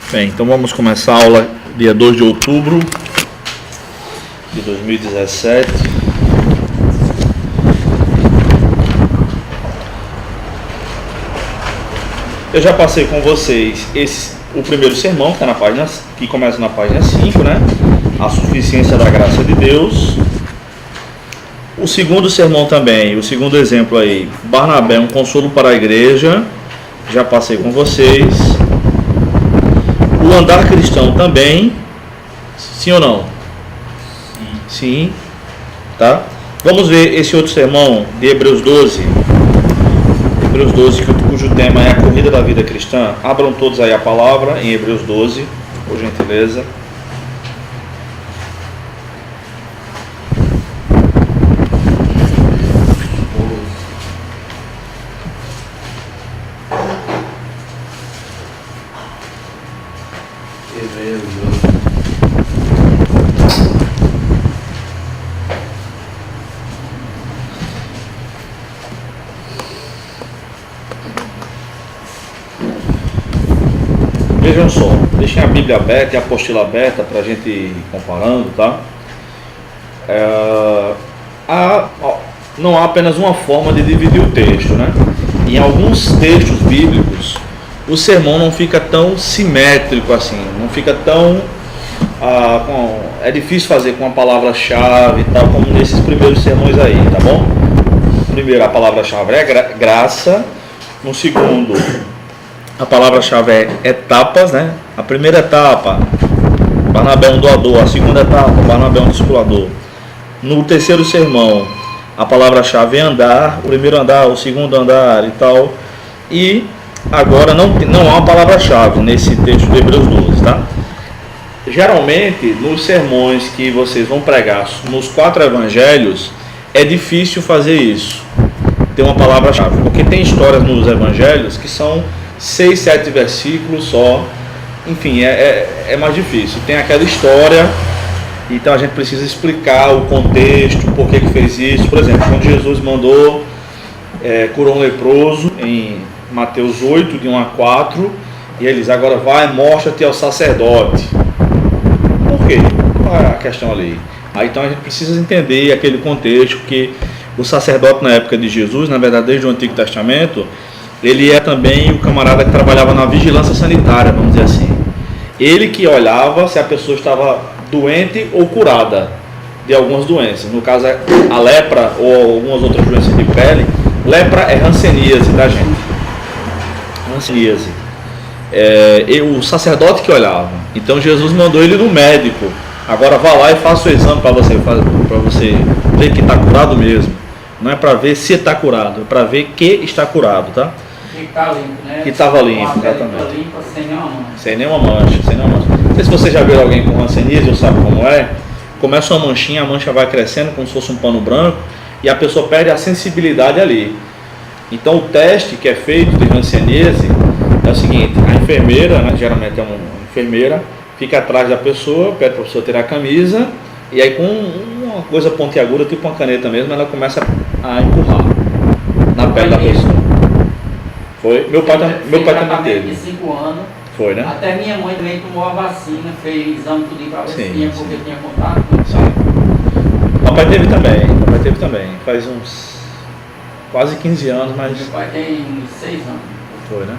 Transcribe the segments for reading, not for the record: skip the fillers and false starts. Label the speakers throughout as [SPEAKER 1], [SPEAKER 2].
[SPEAKER 1] Bem, então vamos começar a aula dia 2 de outubro de 2017. Eu já passei com vocês o primeiro sermão, que começa na página 5, né? A suficiência da graça de Deus. O segundo sermão também, o segundo exemplo aí, Barnabé, um consolo para a igreja. Já passei com vocês. O andar cristão também. Sim ou não? Sim. Tá? Vamos ver esse outro sermão de Hebreus 12. Hebreus 12, cujo tema é a corrida da vida cristã. Abram todos aí a palavra em Hebreus 12, por gentileza. Vejam só, deixem a Bíblia aberta e a apostila aberta para a gente ir comparando, tá? Não há apenas uma forma de dividir o texto, né? Em alguns textos bíblicos, o sermão não fica tão simétrico assim, não fica tão... é difícil fazer com a palavra-chave e tal, como nesses primeiros sermões aí, tá bom? Primeiro, a palavra-chave é graça. No segundo, a palavra-chave é etapas, né? A primeira etapa, Barnabé é um doador. A segunda etapa, Barnabé é um discipulador. No terceiro sermão, a palavra-chave é andar. O primeiro andar, o segundo andar e tal. E agora não há uma palavra-chave nesse texto de Hebreus 12, tá? Geralmente, nos sermões que vocês vão pregar nos 4 evangelhos, é difícil fazer isso, ter uma palavra-chave, porque tem histórias nos evangelhos que são 6, 7 versículos só. Enfim, é mais difícil. Tem aquela história, então a gente precisa explicar o contexto, por que fez isso. Por exemplo, quando Jesus mandou curou um leproso em Mateus 8, de 1 a 4, e ele diz: agora vai, mostra-te ao sacerdote. Por quê? Qual é a questão ali? Aí então a gente precisa entender aquele contexto, que o sacerdote na época de Jesus, na verdade desde o Antigo Testamento, ele é também o camarada que trabalhava na vigilância sanitária, vamos dizer assim. Ele que olhava se a pessoa estava doente ou curada de algumas doenças. No caso, a lepra ou algumas outras doenças de pele. Lepra é hanseníase, tá, gente? Hanseníase. O sacerdote que olhava. Então Jesus mandou ele no médico. Agora vá lá e faça o exame para você ver que está curado mesmo. Não é para ver se está curado, é para ver que está curado, tá?
[SPEAKER 2] Que está limpo, né?
[SPEAKER 1] Que estava limpo, exatamente.
[SPEAKER 2] Limpa, sem nenhuma mancha.
[SPEAKER 1] Sem nenhuma mancha. Não sei se você já viu alguém com hanseníase ou sabe como é. Começa uma manchinha, a mancha vai crescendo como se fosse um pano branco e a pessoa perde a sensibilidade ali. Então o teste que é feito de hanseníase é o seguinte: a enfermeira, né, geralmente é uma enfermeira, fica atrás da pessoa, pede para a pessoa tirar a camisa, e aí com uma coisa pontiaguda, tipo uma caneta mesmo, ela começa a empurrar na pele da pessoa. Foi? Meu pai também teve.
[SPEAKER 2] De 5 anos.
[SPEAKER 1] Foi, né?
[SPEAKER 2] Até minha mãe também tomou a vacina, fez exame tudo para ver se tinha, porque tinha contato.
[SPEAKER 1] Sim. Papai teve também. Faz uns quase 15 anos, mas...
[SPEAKER 2] Meu pai tem 6 anos.
[SPEAKER 1] Foi, né?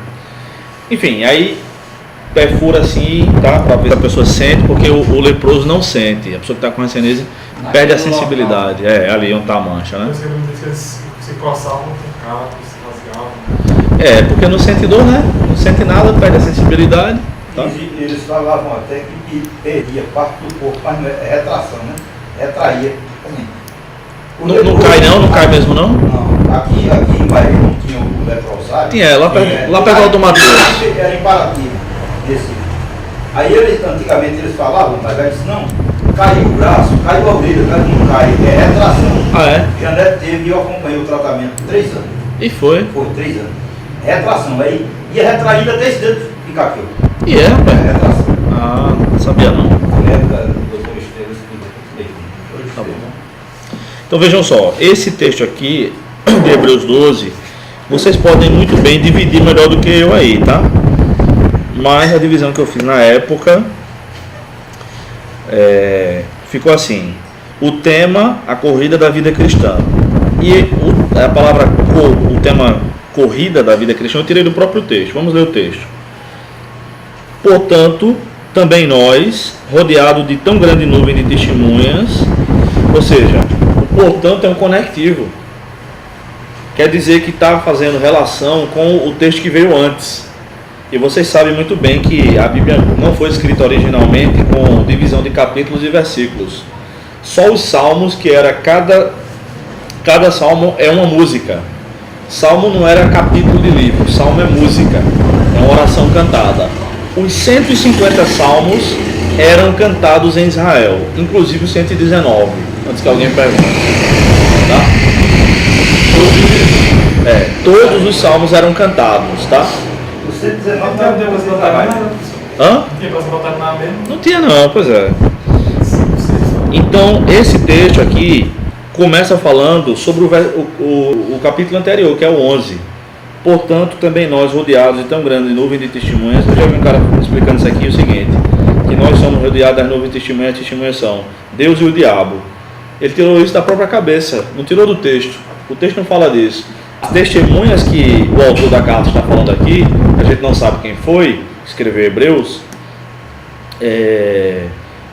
[SPEAKER 1] Enfim, aí perfura assim, tá? Para ver se a pessoa sente, porque o leproso não sente. A pessoa que está com hanseníase perde a sensibilidade. É, ali onde está a mancha, né?
[SPEAKER 3] Se coçavam com carro, se rasgavam.
[SPEAKER 1] Porque não sente dor, né? Não sente nada, perde a sensibilidade. Tá?
[SPEAKER 4] Eles falavam até que perdia parte do corpo, mas não é retração, né? Retraía.
[SPEAKER 1] Não cai mesmo não?
[SPEAKER 4] Não, aqui em Bahia não tinha o leprosário.
[SPEAKER 1] Tinha, lá perto do Matheus.
[SPEAKER 4] Era em Paraty, esse. Aí antigamente eles falavam, mas aí disse, não, caiu o braço, caiu a orelha, não cai, é retração.
[SPEAKER 1] Ah, é?
[SPEAKER 4] Janete teve e eu acompanhei o tratamento 3 anos.
[SPEAKER 1] E foi?
[SPEAKER 4] Foi 3 anos. Retração, aí ia retraída até esse dedo ficar aqui.
[SPEAKER 1] E é, rapaz?
[SPEAKER 4] Retração.
[SPEAKER 1] Ah, não sabia não.
[SPEAKER 4] Na época do doutor Esteves,
[SPEAKER 1] Tá bom. Então vejam só, esse texto aqui de Hebreus 12, vocês podem muito bem dividir melhor do que eu aí, tá? mas a divisão que eu fiz na época ficou assim: o tema, a corrida da vida cristã. E a palavra o tema corrida da vida cristã eu tirei do próprio texto. Vamos ler o texto. Portanto, também nós, rodeados de tão grande nuvem de testemunhas, ou seja, o portanto é um conectivo. Quer dizer que está fazendo relação com o texto que veio antes. E vocês sabem muito bem que a Bíblia não foi escrita originalmente com divisão de capítulos e versículos. Só os salmos, que era cada salmo é uma música. Salmo não era capítulo de livro, salmo é música, é uma oração cantada. Os 150 salmos eram cantados em Israel, inclusive os 119, antes que alguém pergunte. Tá? Todos os salmos eram cantados, tá?
[SPEAKER 4] Os 119
[SPEAKER 3] Não tinha pra você botar nada?
[SPEAKER 1] Hã?
[SPEAKER 3] Não tinha pra você botar nada mesmo?
[SPEAKER 1] Não tinha não, pois é. Então, esse texto aqui começa falando sobre o capítulo anterior, que é o 11. Portanto, também nós, rodeados de tão grande nuvem de testemunhas, eu já vi um cara explicando isso aqui, o seguinte, que nós somos rodeados das nuvens de testemunhas, as testemunhas são Deus e o diabo. Ele tirou isso da própria cabeça, não tirou do texto. O texto não fala disso. As testemunhas que o autor da carta está falando aqui, a gente não sabe quem foi, escreveu Hebreus,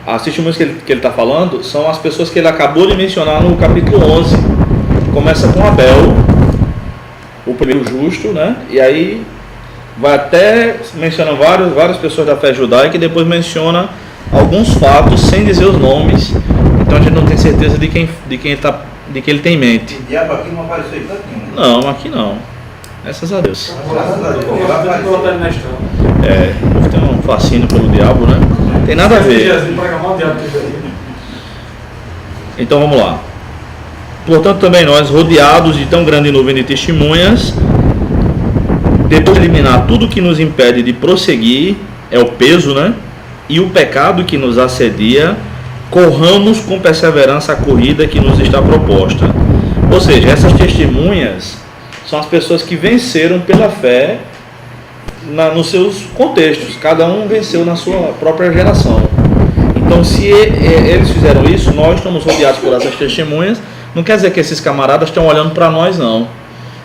[SPEAKER 1] as testemunhas que ele está falando são as pessoas que ele acabou de mencionar no capítulo 11. Começa com Abel, o primeiro justo, né? E aí vai até mencionando várias pessoas da fé judaica e depois menciona alguns fatos sem dizer os nomes. Então a gente não tem certeza de quem ele tem em mente.
[SPEAKER 4] O diabo aqui não apareceu aí tantinho.
[SPEAKER 1] Não, aqui não. Graças a Deus.
[SPEAKER 4] Graças a Deus.
[SPEAKER 3] Tem que botar ele na história.
[SPEAKER 1] Tem um fascínio pelo diabo, né? Tem nada a ver. Então vamos lá. Portanto, também nós, rodeados de tão grande nuvem de testemunhas, depois de eliminar tudo que nos impede de prosseguir, é o peso, né? E o pecado que nos assedia, corramos com perseverança a corrida que nos está proposta. Ou seja, essas testemunhas são as pessoas que venceram pela fé nos seus contextos. Cada um venceu na sua própria geração. Então, se eles fizeram isso, nós estamos rodeados por essas testemunhas. Não quer dizer que esses camaradas estão olhando para nós, não.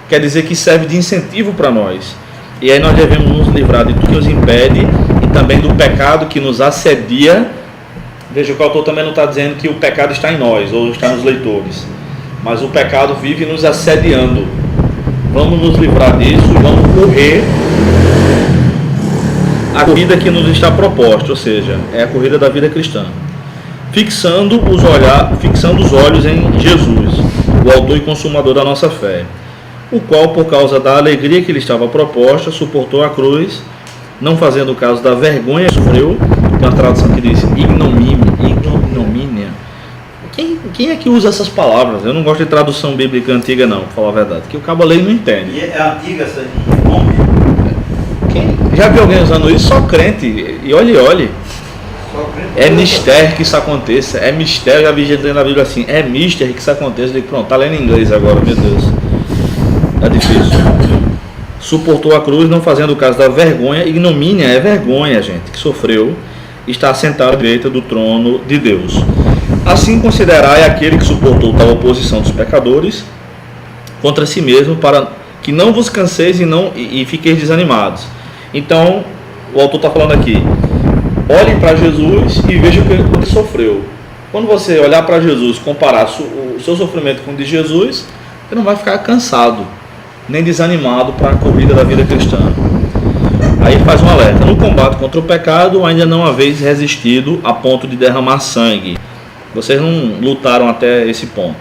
[SPEAKER 1] Quer dizer que serve de incentivo para nós. E aí nós devemos nos livrar de tudo que nos impede e também do pecado que nos assedia. Veja que o autor também não está dizendo que o pecado está em nós ou está nos leitores. Mas o pecado vive nos assediando. Vamos nos livrar disso e vamos correr a corrida que nos está proposta, ou seja, é a corrida da vida cristã. Fixando os olhos em Jesus, o autor e consumador da nossa fé, o qual, por causa da alegria que lhe estava proposta, suportou a cruz, não fazendo caso da vergonha que sofreu. Tem uma tradução que diz ignomínia. Quem é que usa essas palavras? Eu não gosto de tradução bíblica antiga, não, para falar a verdade, que o cabo lê e não entende.
[SPEAKER 4] E é antiga essa de nome?
[SPEAKER 1] Já viu alguém usando isso? Só crente. E olhe. É mistério que isso aconteça. É mistério, já vi gente lendo na Bíblia assim. É mistério que isso aconteça. Eu digo, pronto, tá lendo em inglês agora, meu Deus. É difícil. Suportou a cruz, não fazendo caso da vergonha. Ignomínia é vergonha, gente, que sofreu. Está assentado à direita do trono de Deus. Assim considerai aquele que suportou tal oposição dos pecadores contra si mesmo, para que não vos canseis e fiqueis desanimados. Então, o autor está falando aqui, olhem para Jesus e vejam o que ele sofreu. Quando você olhar para Jesus, comparar o seu sofrimento com o de Jesus, você não vai ficar cansado, nem desanimado para a corrida da vida cristã. Aí faz um alerta: no combate contra o pecado, ainda não haveis resistido a ponto de derramar sangue. Vocês não lutaram até esse ponto.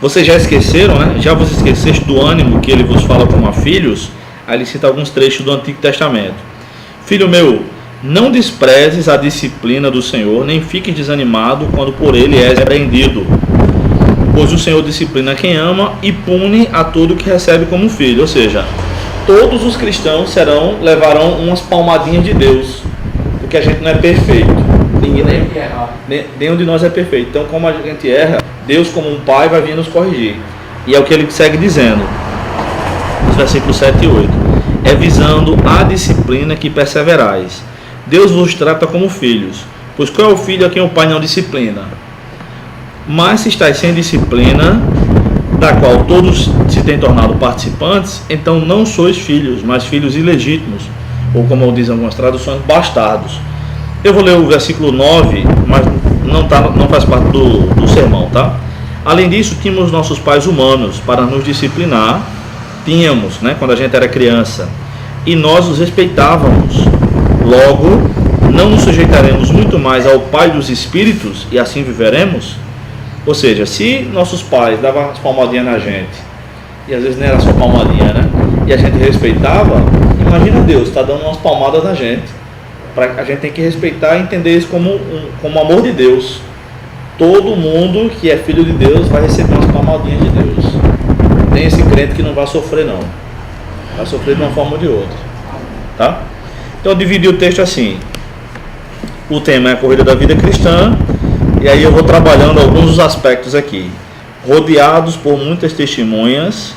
[SPEAKER 1] Vocês já esqueceram, né? Já vos esqueceste do ânimo que ele vos fala como a filhos? Aí ele cita alguns trechos do Antigo Testamento. Filho meu, não desprezes a disciplina do Senhor, nem fiques desanimado quando por ele és repreendido. Pois o Senhor disciplina quem ama e pune a todo que recebe como filho. Ou seja, todos os cristãos levarão umas palmadinhas de Deus, porque a gente não é perfeito. Nenhum de nós é perfeito. Então, como a gente erra, Deus, como um pai, vai vir nos corrigir. E é o que ele segue dizendo, nos versículos 7 e 8. revisando a disciplina que perseverais. Deus vos trata como filhos, pois qual é o filho a quem o pai não disciplina? Mas se estáis sem disciplina, da qual todos se têm tornado participantes, então não sois filhos, mas filhos ilegítimos, ou como dizem algumas traduções, bastardos. Eu vou ler o versículo 9, mas não faz parte do sermão, tá? Além disso, tínhamos nossos pais humanos para nos disciplinar, né, quando a gente era criança, e nós os respeitávamos. Logo, não nos sujeitaremos muito mais ao Pai dos Espíritos e assim viveremos? Ou seja, se nossos pais davam as palmadinhas na gente, e às vezes não era só palmadinha, né? E a gente respeitava, imagina Deus está dando umas palmadas na gente. A gente tem que respeitar e entender isso como amor de Deus. Todo mundo que é filho de Deus vai receber umas palmadinhas de Deus. Tem esse crente que não vai sofrer, não. Vai sofrer de uma forma ou de outra. Tá? Então eu dividi o texto assim. O tema é a corrida da vida cristã. E aí eu vou trabalhando alguns dos aspectos aqui. Rodeados por muitas testemunhas,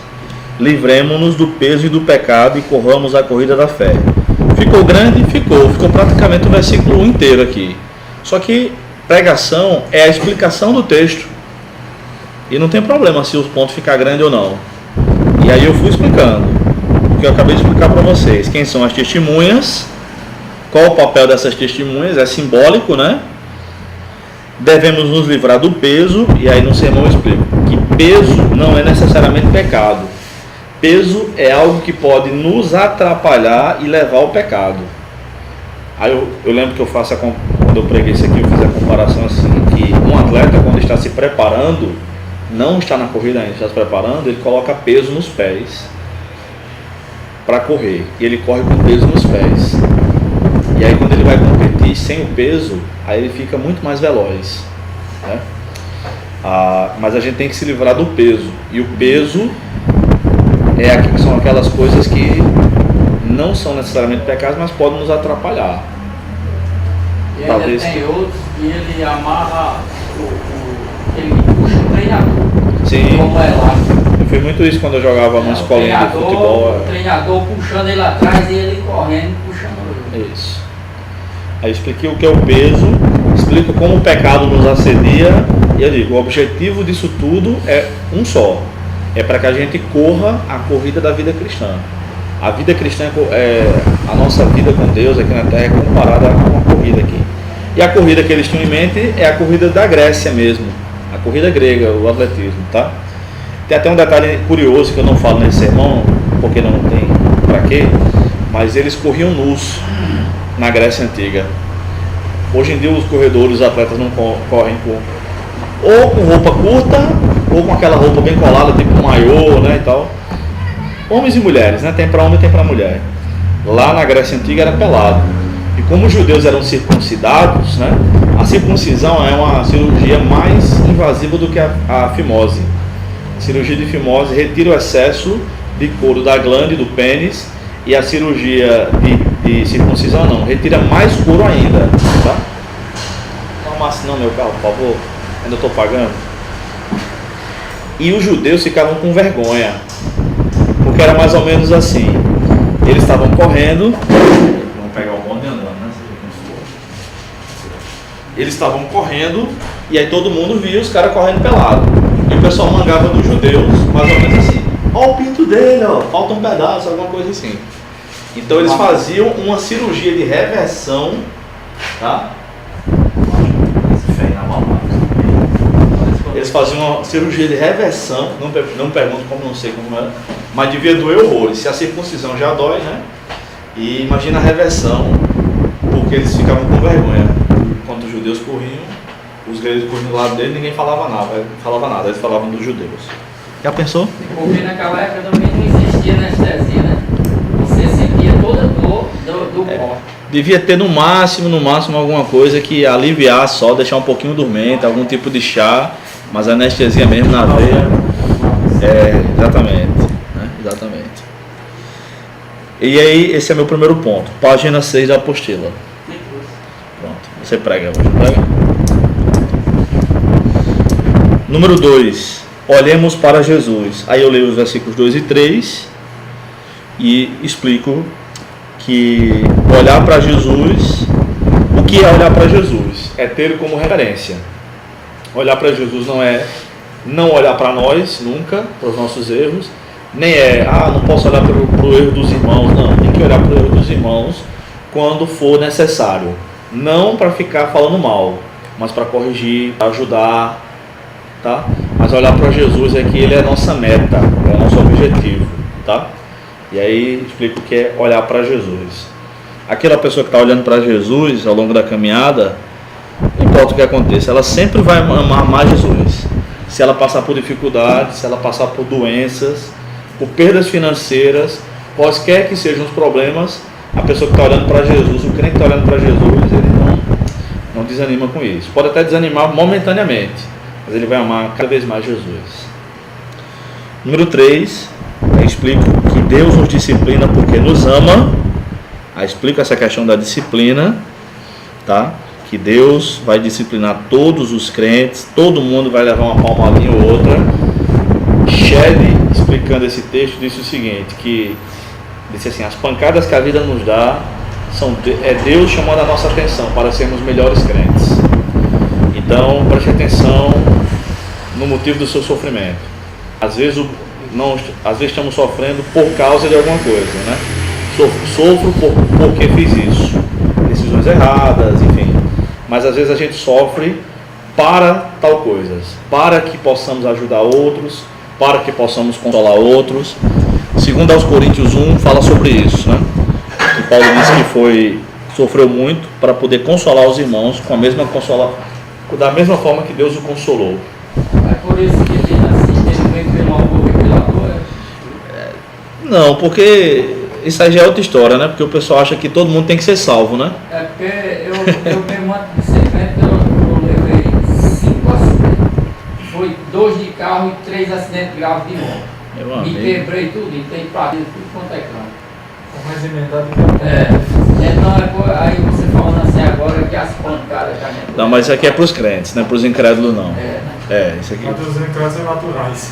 [SPEAKER 1] livremo-nos do peso e do pecado e corramos a corrida da fé. Ficou grande? Ficou praticamente o versículo inteiro aqui. Só que pregação é a explicação do texto. E não tem problema se o ponto ficar grande ou não. E aí eu fui explicando o que eu acabei de explicar para vocês. Quem são as testemunhas? Qual o papel dessas testemunhas? É simbólico, né? Devemos nos livrar do peso. E aí no sermão eu explico que peso não é necessariamente pecado. Peso é algo que pode nos atrapalhar e levar ao pecado. Aí eu lembro que quando eu preguei isso aqui, eu fiz a comparação assim, que um atleta, quando está se preparando, não está na corrida ainda, está se preparando, ele coloca peso nos pés para correr, e ele corre com peso nos pés. E aí quando ele vai competir sem o peso, aí ele fica muito mais veloz, né? Mas a gente tem que se livrar do peso, e o peso são aquelas coisas que não são necessariamente pecados, mas podem nos atrapalhar.
[SPEAKER 2] E ainda tem outros que ele amarra, ele puxa o treinador.
[SPEAKER 1] Sim.
[SPEAKER 2] Como é lá.
[SPEAKER 1] Eu fiz muito isso quando eu jogava numa escolinha de futebol.
[SPEAKER 2] O treinador puxando ele atrás e ele correndo, puxando ele.
[SPEAKER 1] Isso. Aí eu expliquei o que é o peso, explico como o pecado nos assedia, e eu digo, o objetivo disso tudo é um só. É para que a gente corra a corrida da vida cristã. A vida cristã a nossa vida com Deus aqui na Terra é comparada a uma corrida aqui. E a corrida que eles tinham em mente é a corrida da Grécia mesmo, a corrida grega, o atletismo, tá? Tem até um detalhe curioso que eu não falo nesse sermão, porque não tem para quê, mas eles corriam nus na Grécia Antiga. Hoje em dia os corredores, os atletas não correm ou com roupa curta, ou com aquela roupa bem colada, tipo um maiô, né, e tal. Homens e mulheres, né, tem para homem e tem para mulher. Lá na Grécia Antiga era pelado. E como os judeus eram circuncidados, né, a circuncisão é uma cirurgia mais invasiva do que a fimose. A cirurgia de fimose retira o excesso de couro da glande, do pênis, e a cirurgia de circuncisão não, retira mais couro ainda, tá? Não amasse não meu carro, por favor, ainda estou pagando. E os judeus ficavam com vergonha, porque era mais ou menos assim, eles estavam correndo, vamos pegar o bonde andando, né? Eles estavam correndo, e aí todo mundo via os caras correndo pelado, e o pessoal mangava dos judeus, mais ou menos assim, ó o pinto dele, ó, falta um pedaço, alguma coisa assim. Então eles faziam uma cirurgia de reversão, tá? Eles faziam uma cirurgia de reversão, não pergunto como, não sei como era, mas devia doer horrores. Se a circuncisão já dói, né? E imagina a reversão, porque eles ficavam com vergonha. Enquanto os judeus corriam, os gregos corriam do lado dele, ninguém falava nada, eles falavam dos judeus. Já pensou?
[SPEAKER 2] Porque naquela época também não existia anestesia, né? Você sentia toda a dor do corpo.
[SPEAKER 1] Devia ter no máximo alguma coisa que aliviar só, deixar um pouquinho dormente, algum tipo de chá, mas a anestesia mesmo na veia. Exatamente, né? Exatamente. E aí, esse é meu primeiro ponto, página 6 da apostila. Pronto, você prega hoje, prega? Número 2, olhemos para Jesus. Aí eu leio os versículos 2 e 3. e explico que olhar para Jesus, o que é olhar para Jesus? É ter ele como referência. Olhar para Jesus não é não olhar para nós nunca, para os nossos erros, nem é, não posso olhar para o erro dos irmãos, não, tem que olhar para o erro dos irmãos quando for necessário, não para ficar falando mal, mas para corrigir, para ajudar, tá? Mas olhar para Jesus é que ele é a nossa meta, é o nosso objetivo, tá? E aí explico o que é olhar para Jesus. Aquela pessoa que está olhando para Jesus ao longo da caminhada, não importa o que aconteça, ela sempre vai amar mais Jesus. Se ela passar por dificuldades, se ela passar por doenças, por perdas financeiras, quaisquer que sejam os problemas, a pessoa que está olhando para Jesus, o crente que está olhando para Jesus, ele não desanima com isso. Pode até desanimar momentaneamente, mas ele vai amar cada vez mais Jesus. Número 3, eu explico que Deus nos disciplina porque nos ama. Aí explico essa questão da disciplina, tá? Que Deus vai disciplinar todos os crentes, todo mundo vai levar uma palmadinha ou outra. Shelley, explicando esse texto, disse o seguinte, que disse assim, as pancadas que a vida nos dá é Deus chamando a nossa atenção para sermos melhores crentes. Então preste atenção no motivo do seu sofrimento. Às vezes estamos sofrendo por causa de alguma coisa, né? Sofro porque fiz isso, decisões erradas, enfim. Mas às vezes a gente sofre para tal coisa, para que possamos ajudar outros, para que possamos consolar outros. Segundo aos Coríntios 1 fala sobre isso, né? Que Paulo disse que sofreu muito para poder consolar os irmãos da mesma forma que Deus o consolou.
[SPEAKER 2] É por isso que ele assim, ele vem pelo amor e pela dor?
[SPEAKER 1] Não, porque isso aí já é outra história, né? Porque o pessoal acha que todo mundo tem que ser salvo, né?
[SPEAKER 2] É porque eu mesmo antes de ser crente, eu levei 5 acidentes. Foi 2 de carro e 3 acidentes graves de moto. Me quebrei tudo, e tem partido, tudo quanto é canto.
[SPEAKER 3] Mais emendado que
[SPEAKER 2] Então, aí você falando assim agora que as pancadas que a gente...
[SPEAKER 1] Não, mas isso aqui é para os crentes, não é para os incrédulos não. Isso aqui.
[SPEAKER 3] Mas os incrédulos são naturais.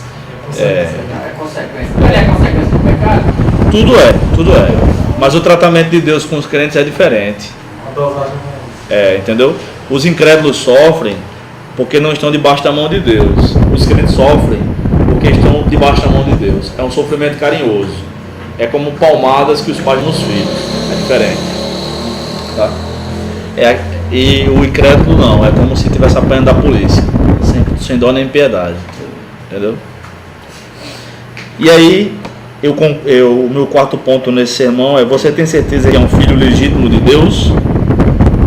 [SPEAKER 2] É consequência. Ele é consequência do pecado?
[SPEAKER 1] Tudo é. Mas o tratamento de Deus com os crentes é diferente.
[SPEAKER 3] A dosagem
[SPEAKER 1] entendeu? Os incrédulos sofrem porque não estão debaixo da mão de Deus. Os crentes sofrem porque estão debaixo da mão de Deus. É um sofrimento carinhoso. É como palmadas que os pais nos filhos. É diferente. Tá? E o incrédulo não. É como se estivesse apanhando da polícia. Sem dó nem piedade. Entendeu? E aí, o meu quarto ponto nesse sermão é: você tem certeza que é um filho legítimo de Deus?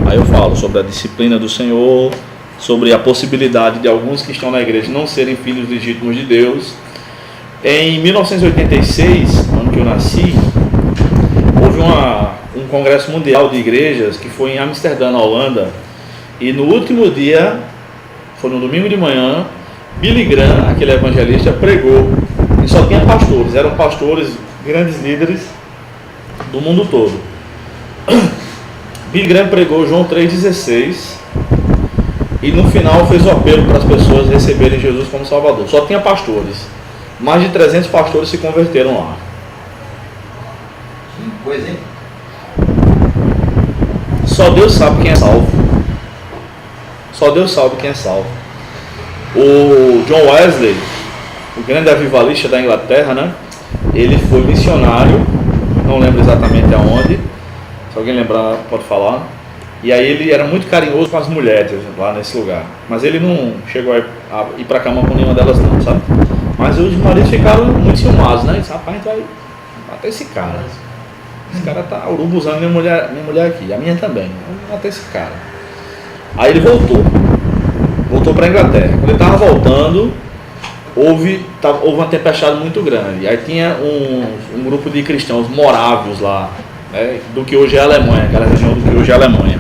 [SPEAKER 1] Aí eu falo sobre a disciplina do Senhor, sobre a possibilidade de alguns que estão na igreja não serem filhos legítimos de Deus. Em 1986, ano que eu nasci, houve um congresso mundial de igrejas que foi em Amsterdã, na Holanda, e no último dia, foi no domingo de manhã, Billy Graham, aquele evangelista, pregou, e só tinha pastores, eram pastores, grandes líderes do mundo todo. Billy Graham pregou João 3,16 e no final fez o apelo para as pessoas receberem Jesus como Salvador. Só tinha pastores. Mais de 300 pastores se converteram lá.
[SPEAKER 4] Que coisa, hein?
[SPEAKER 1] Só Deus sabe quem é salvo. Só Deus sabe quem é salvo. O John Wesley, o grande avivalista da Inglaterra, né? Ele foi missionário, não lembro exatamente aonde. Se alguém lembrar, pode falar. E aí ele era muito carinhoso com as mulheres lá nesse lugar. Mas ele não chegou a ir para a cama com nenhuma delas não, sabe? Mas os maridos ficaram muito ciumados, né? Disse, rapaz, a gente vai matar esse cara. Esse cara tá urubuzando minha mulher aqui, a minha também. Vamos matar esse cara. Aí ele voltou para a Inglaterra. Quando ele estava voltando, houve uma tempestade muito grande. Aí tinha um grupo de cristãos morávios lá, né, do que hoje é a Alemanha, aquela região do que hoje é a Alemanha.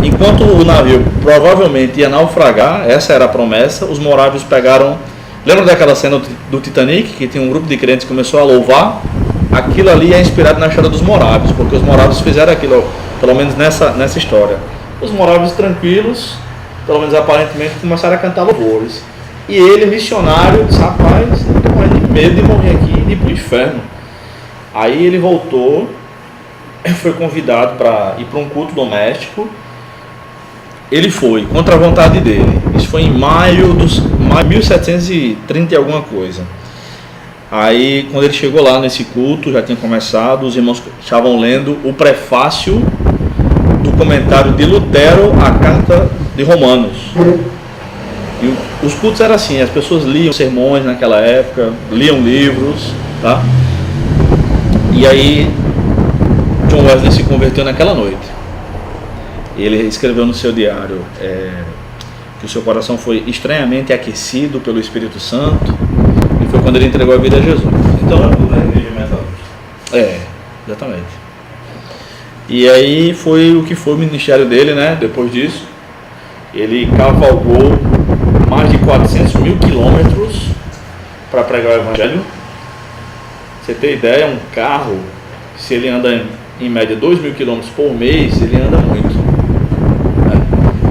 [SPEAKER 1] Enquanto o navio provavelmente ia naufragar, essa era a promessa, os morávios pegaram... Lembra daquela cena do Titanic, que tinha um grupo de crentes que começou a louvar? Aquilo ali é inspirado na história dos morávios, porque os morávios fizeram aquilo, pelo menos nessa história. Os morávios tranquilos, pelo menos aparentemente, começaram a cantar louvores. E ele, missionário, disse, rapaz, eu tô com medo de morrer aqui e ir pro inferno. Aí ele voltou, foi convidado para ir para um culto doméstico. Ele foi, contra a vontade dele. Isso foi em maio de 1730 e alguma coisa. Aí, quando ele chegou lá nesse culto, já tinha começado, os irmãos estavam lendo o prefácio do comentário de Lutero à carta de Romanos. E os cultos eram assim, as pessoas liam sermões naquela época, liam livros, tá? E aí, John Wesley se converteu naquela noite. Ele escreveu no seu diário que o seu coração foi estranhamente aquecido pelo Espírito Santo, e foi quando ele entregou a vida a Jesus. Então, exatamente. E aí foi o que foi o ministério dele, né? Depois disso, ele cavalgou mais de 400 mil quilômetros para pregar o Evangelho. Você tem ideia, um carro, se ele anda em média 2 mil quilômetros por mês, ele anda muito.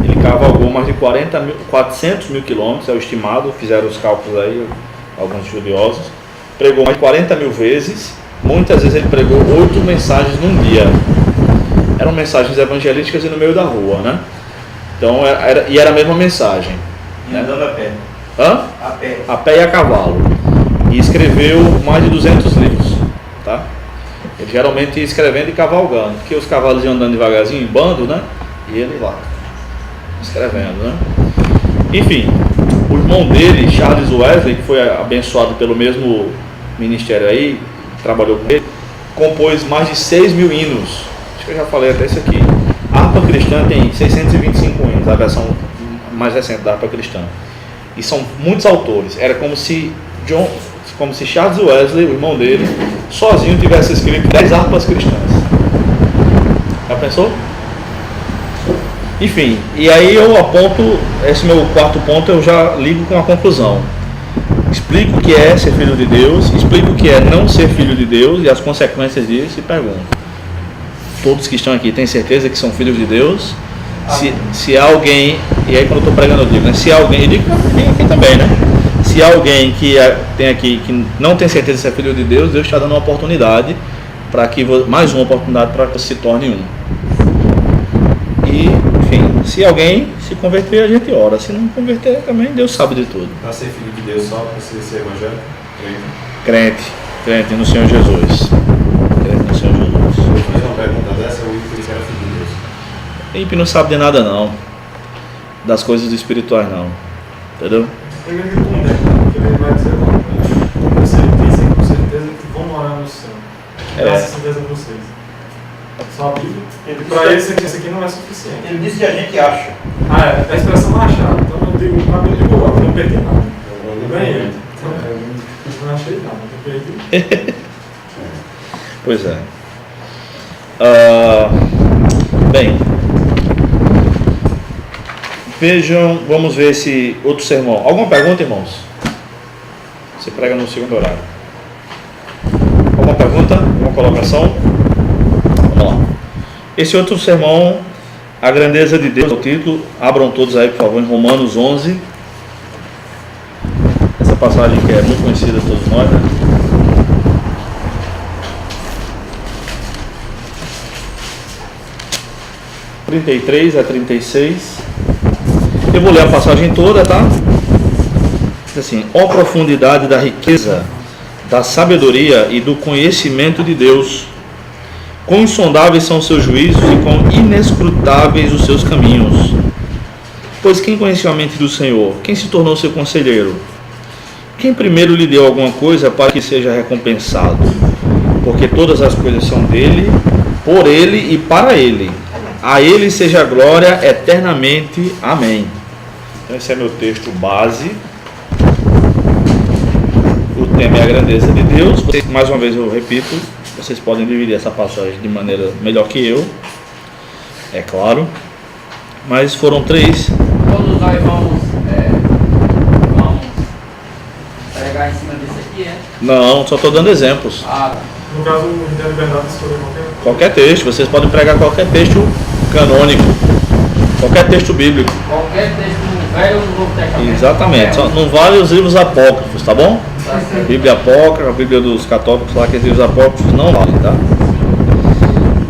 [SPEAKER 1] Ele cavalgou mais de 400 mil quilômetros, é o estimado, fizeram os cálculos aí, alguns estudiosos. Pregou mais de 40 mil vezes, muitas vezes ele pregou 8 mensagens num dia. Eram mensagens evangelísticas e no meio da rua, né? Então, era a mesma mensagem.
[SPEAKER 4] E andando a pé.
[SPEAKER 1] Hã?
[SPEAKER 4] A pé.
[SPEAKER 1] A pé e a cavalo. E escreveu mais de 200 livros, tá? Ele geralmente ia escrevendo e cavalgando, porque os cavalos iam andando devagarzinho, em bando, né? E ele lá, escrevendo, né? Enfim, o irmão dele, Charles Wesley, que foi abençoado pelo mesmo ministério aí, trabalhou com ele, compôs mais de 6 mil hinos. Acho que eu já falei até isso aqui. A harpa cristã tem 625 hinos, a versão mais recente da harpa cristã. E são muitos autores. Era como se Charles Wesley, o irmão dele, sozinho tivesse escrito 10 harpas cristãs. Já pensou? Enfim, e aí eu aponto, esse meu quarto ponto eu já ligo com a conclusão. Explico o que é ser filho de Deus, explico o que é não ser filho de Deus e as consequências disso, e pergunto: todos que estão aqui têm certeza que são filhos de Deus? Se alguém, e aí quando eu estou pregando eu digo, né? Se alguém, eu digo aqui também, né? Se alguém que tem aqui que não tem certeza de ser filho de Deus, Deus está dando uma oportunidade mais uma oportunidade para que você se torne um. E, enfim, se alguém se converter, a gente ora. Se não converter, também Deus sabe de tudo.
[SPEAKER 3] Para ser filho de Deus só precisa ser evangélico?
[SPEAKER 1] Crente no Senhor Jesus. Crente no Senhor Jesus.
[SPEAKER 3] Eu fiz uma pergunta dessa, eu disse que era filho de Deus.
[SPEAKER 1] Ímpio não sabe de nada não, das coisas espirituais não, entendeu?
[SPEAKER 3] Ele vai dizer não. Vocês dizem com certeza que vão morar no céu. Essa certeza de vocês. Só a Bíblia. Para ele, isso aqui não é suficiente.
[SPEAKER 4] Ele disse que a gente acha.
[SPEAKER 3] A expressão achar. Então eu digo, eu não perdi nada. Eu ganhei. Então, eu não achei nada, eu perdi.
[SPEAKER 1] Pois é. Bem, vejam, vamos ver esse outro sermão. Alguma pergunta, irmãos? Você prega no segundo horário. Alguma pergunta? Alguma colocação? Vamos lá. Esse outro sermão, a grandeza de Deus, é o título. Abram todos aí, por favor, em Romanos 11. Essa passagem que é muito conhecida de todos nós, né? (33) 33 a 36. Eu vou ler a passagem toda, tá? Diz assim: ó profundidade da riqueza, da sabedoria e do conhecimento de Deus, quão insondáveis são os seus juízos e quão inescrutáveis os seus caminhos. Pois quem conheceu a mente do Senhor? Quem se tornou seu conselheiro? Quem primeiro lhe deu alguma coisa para que seja recompensado? Porque todas as coisas são dele, por ele e para ele. A ele seja a glória eternamente. Amém. Então esse é meu texto base. O tema é a grandeza de Deus. Mais uma vez eu repito, vocês podem dividir essa passagem de maneira melhor que eu, é claro. Mas foram 3.
[SPEAKER 2] Todos nós vamos pregar em cima desse aqui,
[SPEAKER 1] Não, só estou dando exemplos.
[SPEAKER 3] No caso, a gente tem a liberdade de escolher
[SPEAKER 1] qualquer texto. Vocês podem pregar qualquer texto canônico, qualquer texto bíblico.
[SPEAKER 2] Qualquer texto no Velho ou no Novo Testamento.
[SPEAKER 1] Exatamente, só não vale os livros apócrifos, tá bom? Bíblia apócrifa, a Bíblia dos católicos lá, que os livros apócrifos não valem, tá?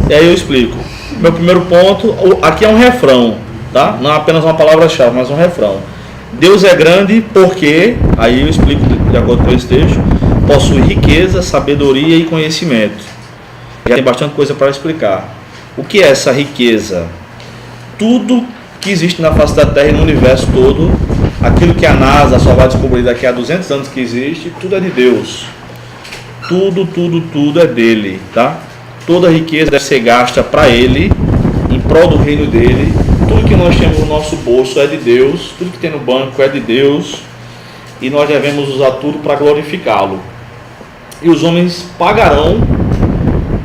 [SPEAKER 1] E aí eu explico. Meu primeiro ponto, aqui é um refrão, tá? Não é apenas uma palavra-chave, mas um refrão. Deus é grande porque, aí eu explico de acordo com esse texto, possui riqueza, sabedoria e conhecimento. Já tem bastante coisa para explicar. O que é essa riqueza? Tudo que existe na face da Terra e no universo todo, aquilo que a NASA só vai descobrir daqui a 200 anos que existe, tudo é de Deus. Tudo é dele, tá? Toda a riqueza deve ser gasta para ele, em prol do reino dele. Tudo que nós temos no nosso bolso é de Deus, tudo que tem no banco é de Deus, e nós devemos usar tudo para glorificá-lo. E os homens pagarão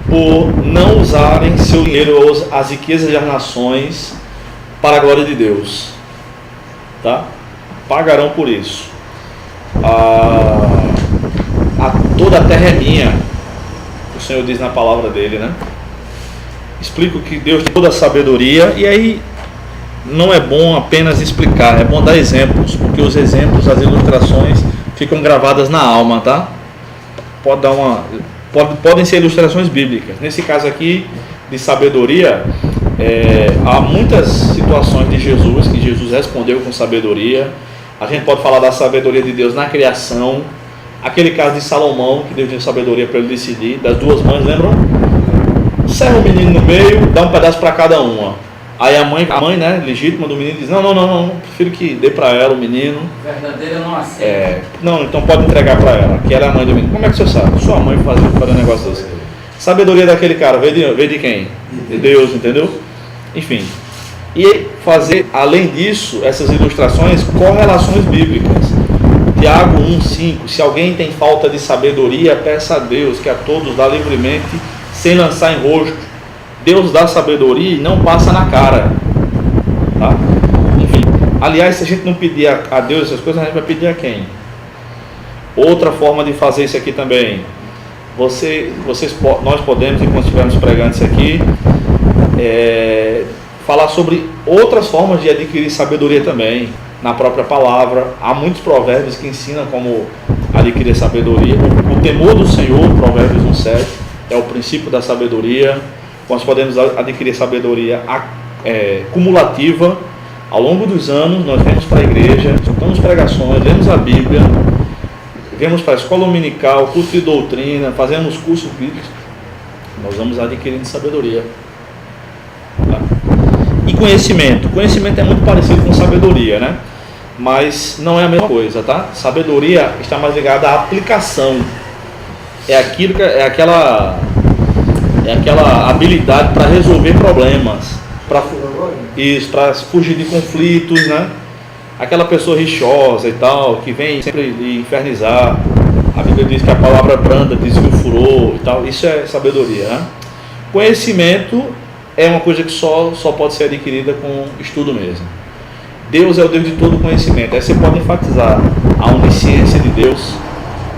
[SPEAKER 1] por não usarem seu dinheiro ou as riquezas das nações para a glória de Deus, tá? Pagarão por isso. Toda a terra é minha, o Senhor diz na palavra dele, né? Explico que Deus tem toda a sabedoria, e aí não é bom apenas explicar, é bom dar exemplos, porque os exemplos, as ilustrações ficam gravadas na alma, tá? Podem ser ilustrações bíblicas. Nesse caso aqui de sabedoria, há muitas situações de Jesus que Jesus respondeu com sabedoria. A gente pode falar da sabedoria de Deus na criação, aquele caso de Salomão, que Deus deu sabedoria para ele decidir, das duas mães, lembram? Serra o menino no meio, dá um pedaço para cada uma. Aí a mãe, né, legítima do menino diz, não, prefiro que dê para ela o menino.
[SPEAKER 2] Verdadeira não aceita.
[SPEAKER 1] Não, então pode entregar para ela, que ela é a mãe do menino. Como é que você sabe? Sua mãe fazia um negócio desse. Sabedoria daquele cara, veio de quem? De Deus, entendeu? Enfim. E fazer, além disso, essas ilustrações, correlações bíblicas. Tiago 1,5, se alguém tem falta de sabedoria, peça a Deus, que a todos dá livremente, sem lançar em rosto. Deus dá sabedoria e não passa na cara, tá? Enfim, aliás, se a gente não pedir a Deus essas coisas, a gente vai pedir a quem? Outra forma de fazer isso aqui também, nós podemos, enquanto estivermos pregando isso aqui, falar sobre outras formas de adquirir sabedoria também, na própria palavra. Há muitos provérbios que ensinam como adquirir sabedoria. O temor do Senhor, Provérbios 1,7, é o princípio da sabedoria. Nós podemos adquirir sabedoria cumulativa. Ao longo dos anos, nós vamos para a igreja, escutamos pregações, lemos a Bíblia, vamos para a escola dominical, curso de doutrina, fazemos cursos bíblicos. Nós vamos adquirindo sabedoria. Tá? E conhecimento. Conhecimento é muito parecido com sabedoria, né? Mas não é a mesma coisa, tá? Sabedoria está mais ligada à aplicação. É aquela habilidade para resolver problemas, para fugir de conflitos, né? Aquela pessoa rixosa e tal, que vem sempre lhe infernizar. A Bíblia diz que a palavra branda diz que o furor e tal. Isso é sabedoria, né? Conhecimento é uma coisa que só pode ser adquirida com estudo mesmo. Deus é o Deus de todo conhecimento. Aí você pode enfatizar a onisciência de Deus,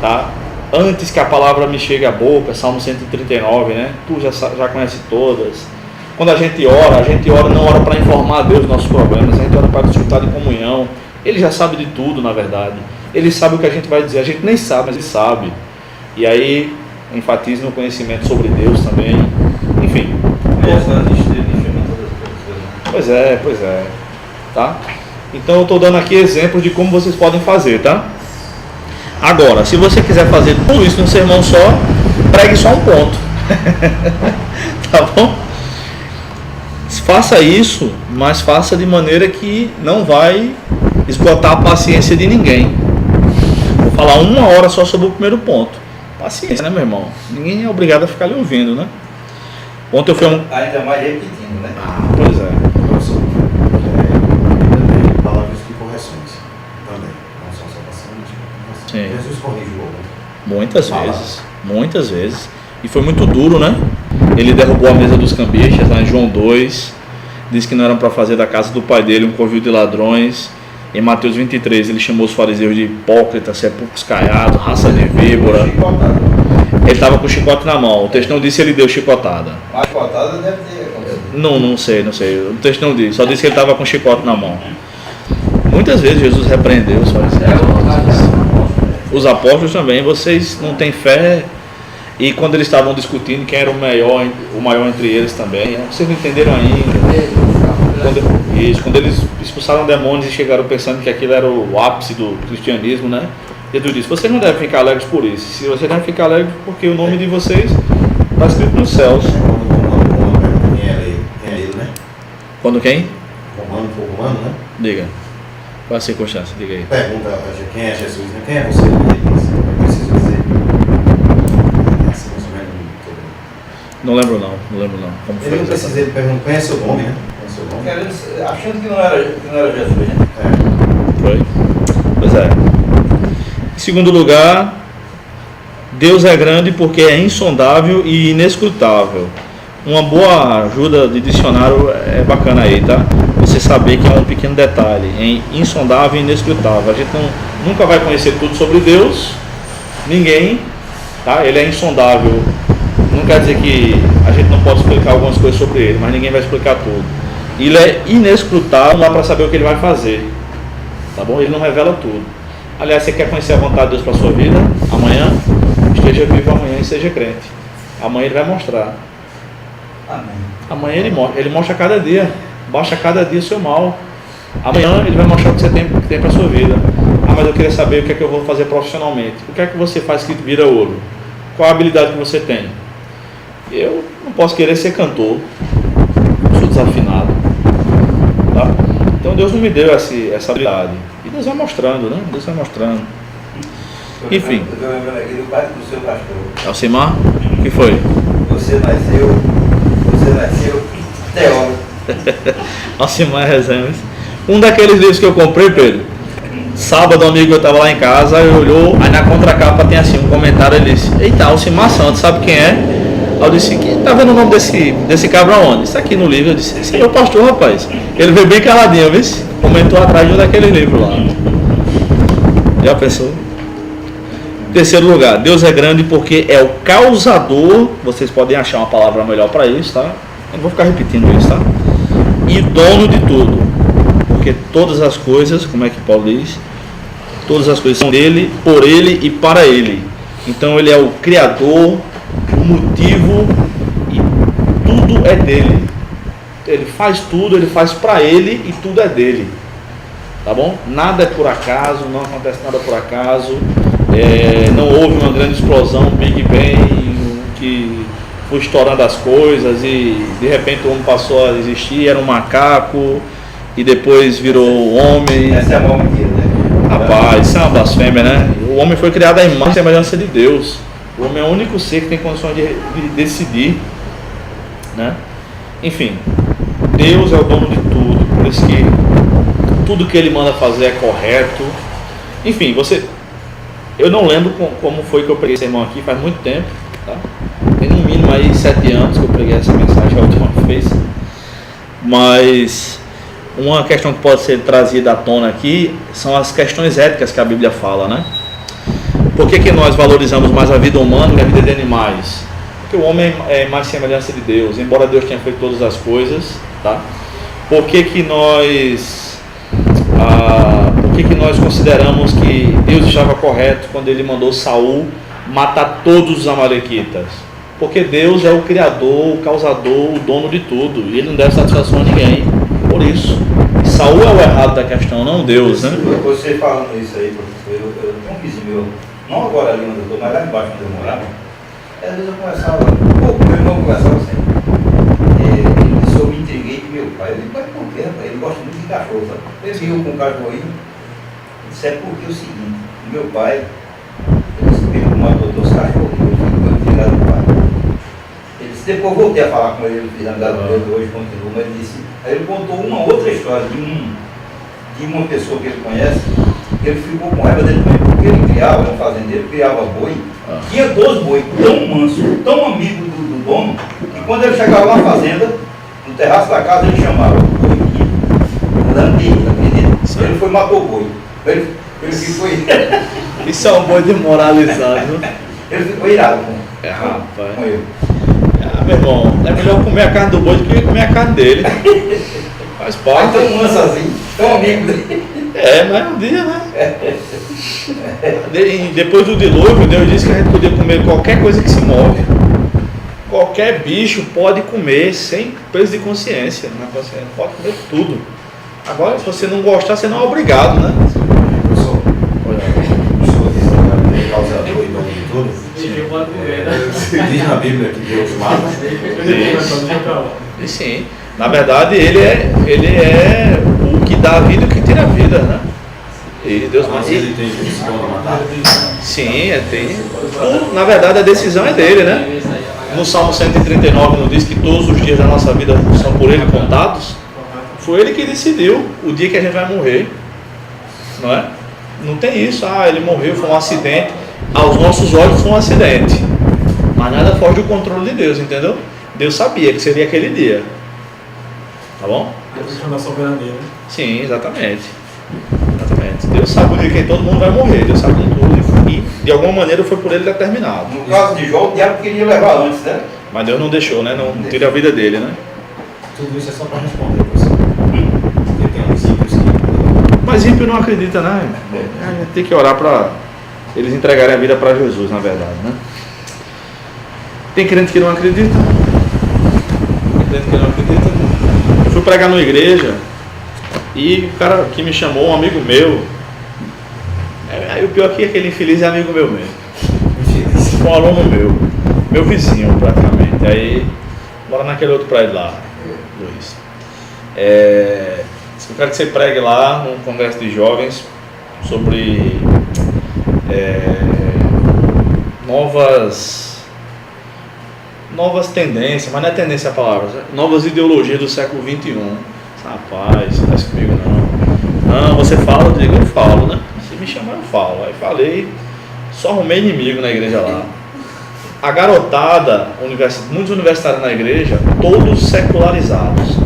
[SPEAKER 1] tá? Antes que a palavra me chegue à boca, Salmo 139, né? Tu já conhece todas. Quando a gente ora não ora para informar a Deus dos nossos problemas, a gente ora para desfrutar de comunhão. Ele já sabe de tudo, na verdade. Ele sabe o que a gente vai dizer, a gente nem sabe, mas ele sabe. E aí, enfatiza no conhecimento sobre Deus também. Enfim. Pois é. Tá? Então eu estou dando aqui exemplos de como vocês podem fazer, tá? Agora, se você quiser fazer tudo isso num sermão só, pregue só um ponto. Tá bom? Faça isso, mas faça de maneira que não vai esgotar a paciência de ninguém. Vou falar 1 hora só sobre o primeiro ponto. Paciência, né, meu irmão? Ninguém é obrigado a ficar lhe ouvindo, né? Ontem eu fui
[SPEAKER 4] ainda mais repetindo, né?
[SPEAKER 1] Pois é.
[SPEAKER 5] Palavras de correções também. Não só salvação, mas
[SPEAKER 1] Sim.
[SPEAKER 5] Jesus corrigiu.
[SPEAKER 1] Muitas vezes. E foi muito duro, né? Ele derrubou a mesa dos cambistas lá em João 2. Disse que não eram para fazer da casa do pai dele um covil de ladrões. Em Mateus 23 ele chamou os fariseus de hipócritas, sepulcros caiados, raça de víbora. Ele estava com o chicote na mão. O texto não disse se ele deu chicotada.
[SPEAKER 4] A chicotada deve ter acontecido.
[SPEAKER 1] Não sei. O texto não disse. Só disse que ele estava com o chicote na mão. Muitas vezes Jesus repreendeu os fariseus. Os apóstolos também, vocês não têm fé. E quando eles estavam discutindo quem era o maior entre eles também, vocês não entenderam ainda. Quando eles expulsaram demônios e chegaram pensando que aquilo era o ápice do cristianismo, né? Jesus disse, vocês não devem ficar alegres por isso. Se vocês devem ficar alegres porque o nome de vocês está escrito nos céus.
[SPEAKER 5] Quem é ele, né?
[SPEAKER 1] Quando quem?
[SPEAKER 5] Romano, né?
[SPEAKER 1] Diga. Qual a circunstância? Diga aí.
[SPEAKER 5] Pergunta quem é Jesus, né? Quem é você? Eu preciso dizer. Assim, mais ou menos.
[SPEAKER 1] Não lembro não. Como
[SPEAKER 5] Ele não precisa, ele pergunta, conhece o nome, né?
[SPEAKER 4] Achando que não era Jesus, né?
[SPEAKER 1] Foi. Pois é. Em segundo lugar, Deus é grande porque é insondável e inescrutável. Uma boa ajuda de dicionário é bacana aí, tá? Você saber que é um pequeno detalhe, em insondável e inescrutável. A gente nunca vai conhecer tudo sobre Deus, ninguém, tá? Ele é insondável. Não quer dizer que a gente não pode explicar algumas coisas sobre ele, mas ninguém vai explicar tudo. Ele é inescrutável, não dá para saber o que ele vai fazer, tá bom? Ele não revela tudo. Aliás, você quer conhecer a vontade de Deus para a sua vida? Amanhã, esteja vivo amanhã e seja crente. Amanhã ele vai mostrar.
[SPEAKER 4] Amém.
[SPEAKER 1] Amanhã ele mostra a cada dia. Baixa cada dia o seu mal. Amanhã ele vai mostrar o que você tem para a sua vida. Mas eu queria saber o que é que eu vou fazer profissionalmente. O que é que você faz que vira ouro? Qual a habilidade que você tem? Eu não posso querer ser cantor. Sou desafinado. Tá? Então Deus não me deu essa habilidade. E Deus vai mostrando, né? Deus vai mostrando. Enfim.
[SPEAKER 4] Eu estou lembrando aqui do pai do seu pastor.
[SPEAKER 1] Alcimar? O que foi?
[SPEAKER 4] Você nasceu teólogo.
[SPEAKER 1] Alcimar Rezemes. Um daqueles livros que eu comprei, Pedro. Sábado, um amigo, eu estava lá em casa, ele olhou, aí na contracapa tem assim um comentário, ele disse, eita, Alcimar Santos, sabe quem é? Aí eu disse, tá vendo o nome desse cabra onde? Isso aqui no livro. Eu disse, esse é o pastor, rapaz. Ele veio bem caladinho, viu? Comentou atrás de um daquele livro lá. Já pensou? Terceiro lugar, Deus é grande porque é o causador, vocês podem achar uma palavra melhor para isso, tá? Eu não vou ficar repetindo isso, tá? E dono de tudo, porque todas as coisas, como é que Paulo diz? Todas as coisas são dele, por ele e para ele. Então ele é o criador, o motivo, e tudo é dele. Ele faz tudo, ele faz para ele e tudo é dele. Tá bom? Nada é por acaso, não acontece nada por acaso. Não houve uma grande explosão, Big Bang, que foi estourando as coisas e de repente o homem passou a existir, era um macaco e depois virou homem.
[SPEAKER 4] Essa é uma mentira, né?
[SPEAKER 1] Rapaz, isso é uma blasfêmia, né? O homem foi criado à imagem e semelhança de Deus. O homem é o único ser que tem condições de decidir, né? Enfim, Deus é o dono de tudo, por isso que tudo que ele manda fazer é correto. Enfim, eu não lembro como foi que eu preguei esse sermão aqui, faz muito tempo, tá? Tem no mínimo aí 7 anos que eu preguei essa mensagem a última vez. Mas uma questão que pode ser trazida à tona aqui são as questões éticas que a Bíblia fala, né? Por que nós valorizamos mais a vida humana que a vida de animais? Porque o homem é mais semelhança de Deus, embora Deus tenha feito todas as coisas, tá? Por que nós consideramos que Deus estava correto quando ele mandou Saul matar todos os amalequitas? Porque Deus é o criador, o causador, o dono de tudo, e ele não deve satisfação a ninguém por isso. E Saul é o errado da questão, não Deus, né?
[SPEAKER 4] Você falando isso aí, professor, eu tenho um vizinho meu, não agora ali onde eu estou, mas lá embaixo onde eu morava, às vezes eu conversava, meu irmão conversava sempre. Ele disse, eu me intriguei de meu pai. Eu disse, mas por quê, rapaz? Ele gosta muito de cachorro, sabe? Ele viu com um cachorrinho. Isso é porque é o seguinte, meu pai, ele matou 2 cachorros, eu fui intrigado do pai. Ele disse, depois eu voltei a falar com ele, fiz amizade com ele, hoje continua, mas ele disse, aí ele contou uma outra história de uma pessoa que ele conhece, que ele ficou com raiva dele também, porque ele criava, um fazendeiro, criava boi, tinha 2 boi, tão manso, tão amigo do dono, que quando ele chegava na fazenda, no terraço da casa, ele chamava o boi, lambido, acredita? Ele foi e matou o boi. Ele ficou irado.
[SPEAKER 1] Isso é um boi demoralizado.
[SPEAKER 4] Ele ficou irado
[SPEAKER 1] rapaz.
[SPEAKER 4] com ele.
[SPEAKER 1] Meu irmão, é melhor comer a carne do boi do que comer a carne dele. Faz parte.
[SPEAKER 4] Tão manso assim, tão amigo dele.
[SPEAKER 1] Mas um dia, né? Depois do dilúvio, Deus disse que a gente podia comer qualquer coisa que se move. Qualquer bicho pode comer sem peso de consciência. Pode comer tudo. Agora, se você não gostar, você não é obrigado, né?
[SPEAKER 5] Professor, o senhor disse que ele é causador e dono de tudo.
[SPEAKER 2] Ninguém pode comer, né?
[SPEAKER 5] Diz na Bíblia que Deus mata.
[SPEAKER 1] E sim, na verdade ele é o que dá a vida e o que tira a vida, né? E Deus
[SPEAKER 5] Mas ele tem decisão de matar.
[SPEAKER 1] Sim, tem. Tudo, na verdade a decisão é dele, né? No Salmo 139 não diz que todos os dias da nossa vida são por ele contados? Foi ele que decidiu o dia que a gente vai morrer, não é? Não tem isso, ele morreu, foi um acidente. Aos nossos olhos foi um acidente, mas nada foge do controle de Deus, entendeu? Deus sabia que seria aquele dia, tá bom?
[SPEAKER 3] A da soberania, né?
[SPEAKER 1] Sim, exatamente. Deus sabe o dia que todo mundo vai morrer, Deus sabe de tudo e de alguma maneira foi por ele determinado.
[SPEAKER 4] No caso de Jó, o diabo queria levar antes, né?
[SPEAKER 1] Mas Deus não deixou, né? Não tira a vida dele, né?
[SPEAKER 5] Tudo isso é só para responder, professor. Porque tem uns ímpios que...
[SPEAKER 1] Mas ímpio não acredita, né? A gente tem que orar para eles entregarem a vida para Jesus, na verdade, né? Tem crente que não acredita? Tem crente que não acredita? Eu fui pregar numa igreja e o cara que me chamou, um amigo meu, aí o pior é que aquele infeliz é amigo meu mesmo. Um aluno meu vizinho praticamente. Aí, bora naquele outro prédio lá, Luiz. Eu quero que você pregue lá num congresso de jovens sobre novas tendências, mas não é tendência a palavra, novas ideologias do século XXI. Rapaz, não faz comigo não. Você fala, eu digo, eu falo, né? Se me chamar, eu falo. Aí falei, só arrumei inimigo na igreja lá. A garotada, muitos universitários na igreja, todos secularizados.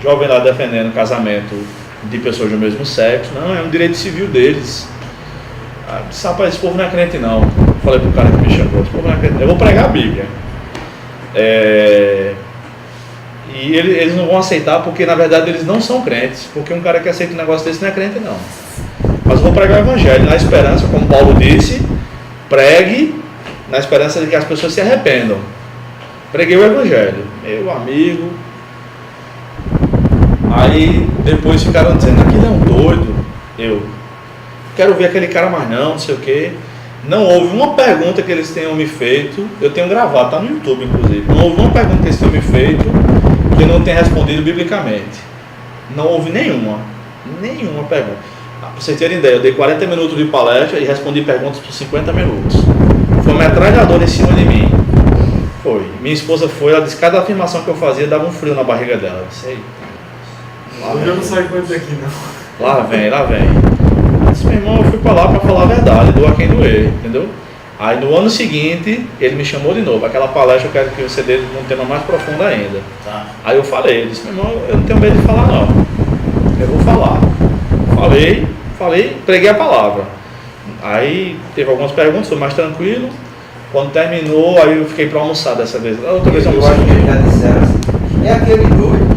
[SPEAKER 1] Jovem lá defendendo casamento de pessoas do mesmo sexo. Não, é um direito civil deles. Disse, rapaz, esse povo não é crente não. Falei pro cara que me chamou, esse povo não é crente. Eu vou pregar a Bíblia. E eles não vão aceitar porque na verdade eles não são crentes. Porque um cara que aceita um negócio desse não é crente não. Mas eu vou pregar o evangelho na esperança, como Paulo disse, pregue na esperança de que as pessoas se arrependam. Preguei o evangelho, meu amigo. Aí depois ficaram dizendo, aquele é um doido. Eu quero ver aquele cara mais não sei o que. Não houve uma pergunta que eles tenham me feito. Eu tenho gravado, está no YouTube inclusive. Não houve uma pergunta que eles tenham me feito que eu não tenha respondido biblicamente. Não houve nenhuma pergunta. Para vocês terem ideia, eu dei 40 minutos de palestra e respondi perguntas por 50 minutos. Foi uma metralhadora em cima de mim. Foi. Minha esposa foi, ela disse, cada afirmação que eu fazia dava um frio na barriga dela. Eu disse,
[SPEAKER 3] Eu não saio com ele daqui não.
[SPEAKER 1] Lá vem. Eu disse, meu irmão, eu fui para lá para falar a verdade, doa quem doer, entendeu? Aí no ano seguinte, ele me chamou de novo. Aquela palestra eu quero que você dê num tema mais profundo ainda.
[SPEAKER 5] Tá.
[SPEAKER 1] Aí eu falei, disse, meu irmão, eu não tenho medo de falar não. Eu vou falar. Falei, preguei a palavra. Aí teve algumas perguntas, foi mais tranquilo. Quando terminou, aí eu fiquei para almoçar dessa vez. Outra vez eu
[SPEAKER 4] acho
[SPEAKER 1] almocei.
[SPEAKER 4] que eles já disseram assim, é aquele doido.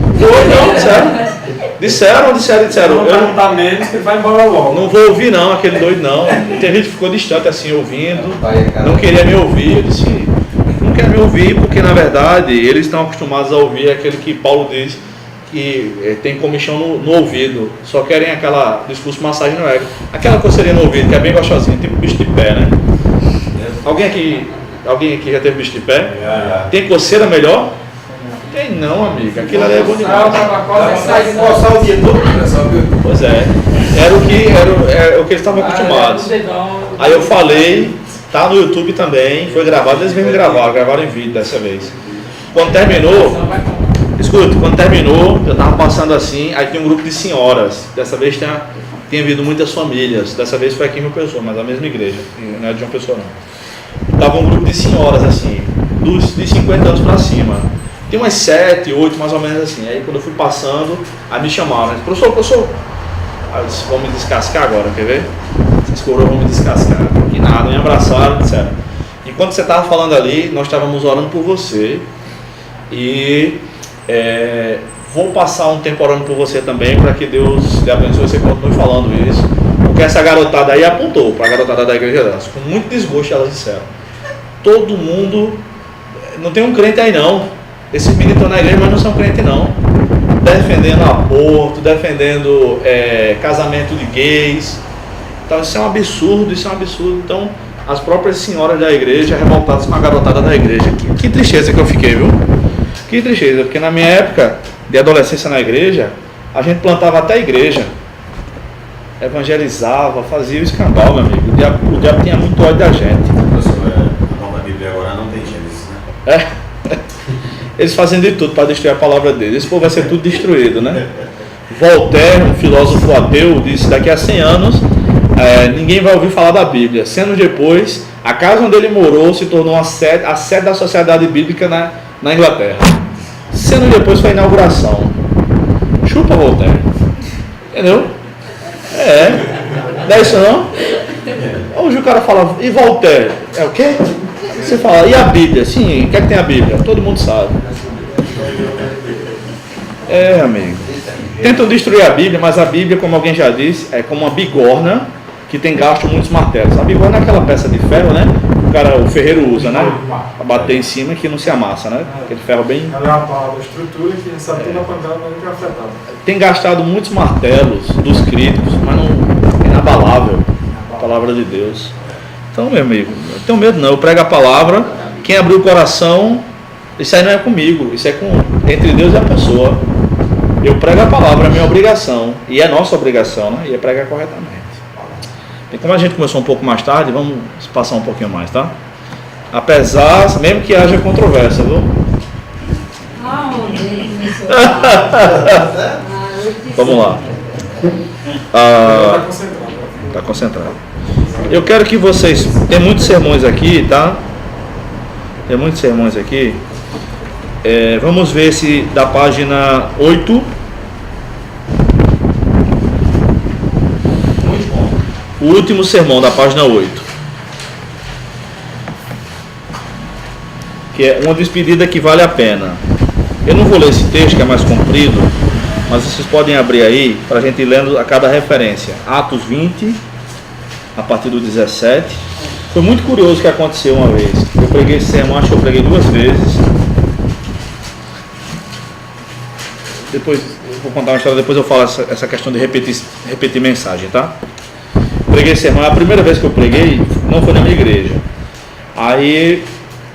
[SPEAKER 1] Disseram.
[SPEAKER 3] Não
[SPEAKER 1] Eu
[SPEAKER 3] perguntar menos que ele vai embora logo.
[SPEAKER 1] não vou ouvir não, aquele doido não. Tem gente que ficou distante assim, ouvindo. Não queria me ouvir. Eu disse, não quer me ouvir porque na verdade eles estão acostumados a ouvir aquele que Paulo diz que tem comichão no ouvido. Só querem aquela discurso massagem no ego. Aquela coceirinha no ouvido que é bem gostosinha, tipo bicho de pé, né? Alguém aqui já teve bicho de pé? Tem coceira melhor? Tem não, amiga. Aquilo ali é bom demais.
[SPEAKER 4] Coçar o dia todo.
[SPEAKER 1] Pois é. Era o que eles estavam acostumados. Aí eu falei, tá no YouTube também, foi gravado, eles mesmos gravaram em vídeo dessa vez. Quando terminou, eu tava passando assim, aí tinha um grupo de senhoras. Dessa vez tinha vindo muitas famílias. Dessa vez foi aqui em João Pessoa, mas a mesma igreja, não é de João Pessoa não. Tava um grupo de senhoras assim, de 50 anos pra cima. Tem umas 7, 8, mais ou menos assim. Aí quando eu fui passando, aí me chamaram, né? Professor. Aí eu disse, vão me descascar agora, quer ver? Essas coroas vão me descascar. Que nada, me abraçaram, disseram. Enquanto você estava falando ali, nós estávamos orando por você. E vou passar um tempo orando por você também, para que Deus lhe abençoe e você continue falando isso. Porque essa garotada aí apontou para a garotada da igreja delas. Com muito desgosto elas disseram: todo mundo, não tem um crente aí não. Esses meninos estão na igreja, mas não são crentes não. Defendendo aborto, defendendo casamento de gays. Então isso é um absurdo, Então as próprias senhoras da igreja revoltadas com a garotada da igreja. Que tristeza que eu fiquei, viu? Que tristeza, porque na minha época de adolescência na igreja, a gente plantava até a igreja, evangelizava, fazia o escambau, meu amigo. O diabo tinha muito ódio da gente.
[SPEAKER 5] A nova Bíblia agora não tem Gênesis, né?
[SPEAKER 1] Eles fazem de tudo para destruir a palavra deles. Esse povo vai ser tudo destruído, né? Voltaire, um filósofo ateu, disse: daqui a 100 anos ninguém vai ouvir falar da Bíblia. 100 anos depois, a casa onde ele morou se tornou a sede da Sociedade Bíblica na Inglaterra. 100 anos depois foi a inauguração. Chupa, Voltaire. Entendeu? Não é isso não? Hoje o cara fala: e Voltaire? É o quê? Você fala: e a Bíblia? Sim, o que é que tem a Bíblia? Todo mundo sabe. Amigo. Tentam destruir a Bíblia, mas a Bíblia, como alguém já disse, é como uma bigorna que tem gasto muitos martelos. A bigorna é aquela peça de ferro, né? O ferreiro usa, né? Para bater em cima que não se amassa, né? Aquele ferro bem...
[SPEAKER 3] Ela é a palavra, a estrutura que sabe toda a pancada, mas nunca é afetada.
[SPEAKER 1] Tem gastado muitos martelos dos críticos, mas não é inabalável a palavra de Deus. Então, meu amigo, não tenho medo não, eu prego a palavra, quem abriu o coração, isso aí não é comigo, isso é entre Deus e a pessoa. Eu prego a palavra, é minha obrigação, e é nossa obrigação, né? E é pregar corretamente. E como a gente começou um pouco mais tarde, vamos passar um pouquinho mais, tá? Apesar, mesmo que haja controvérsia, viu? Vamos lá. Está concentrado. Eu quero que vocês... Tem muitos sermões aqui, tá? Tem muitos sermões aqui. Vamos ver se da página 8. O último sermão da página 8. Que é uma despedida que vale a pena. Eu não vou ler esse texto que é mais comprido, mas vocês podem abrir aí para a gente ir lendo a cada referência. Atos 20, a partir do 17. Foi muito curioso o que aconteceu uma vez. Eu preguei esse sermão, acho que eu preguei 2 vezes. Depois eu vou contar uma história, depois eu falo essa questão de repetir mensagem, tá? Preguei esse sermão, a primeira vez que eu preguei não foi na minha igreja. Aí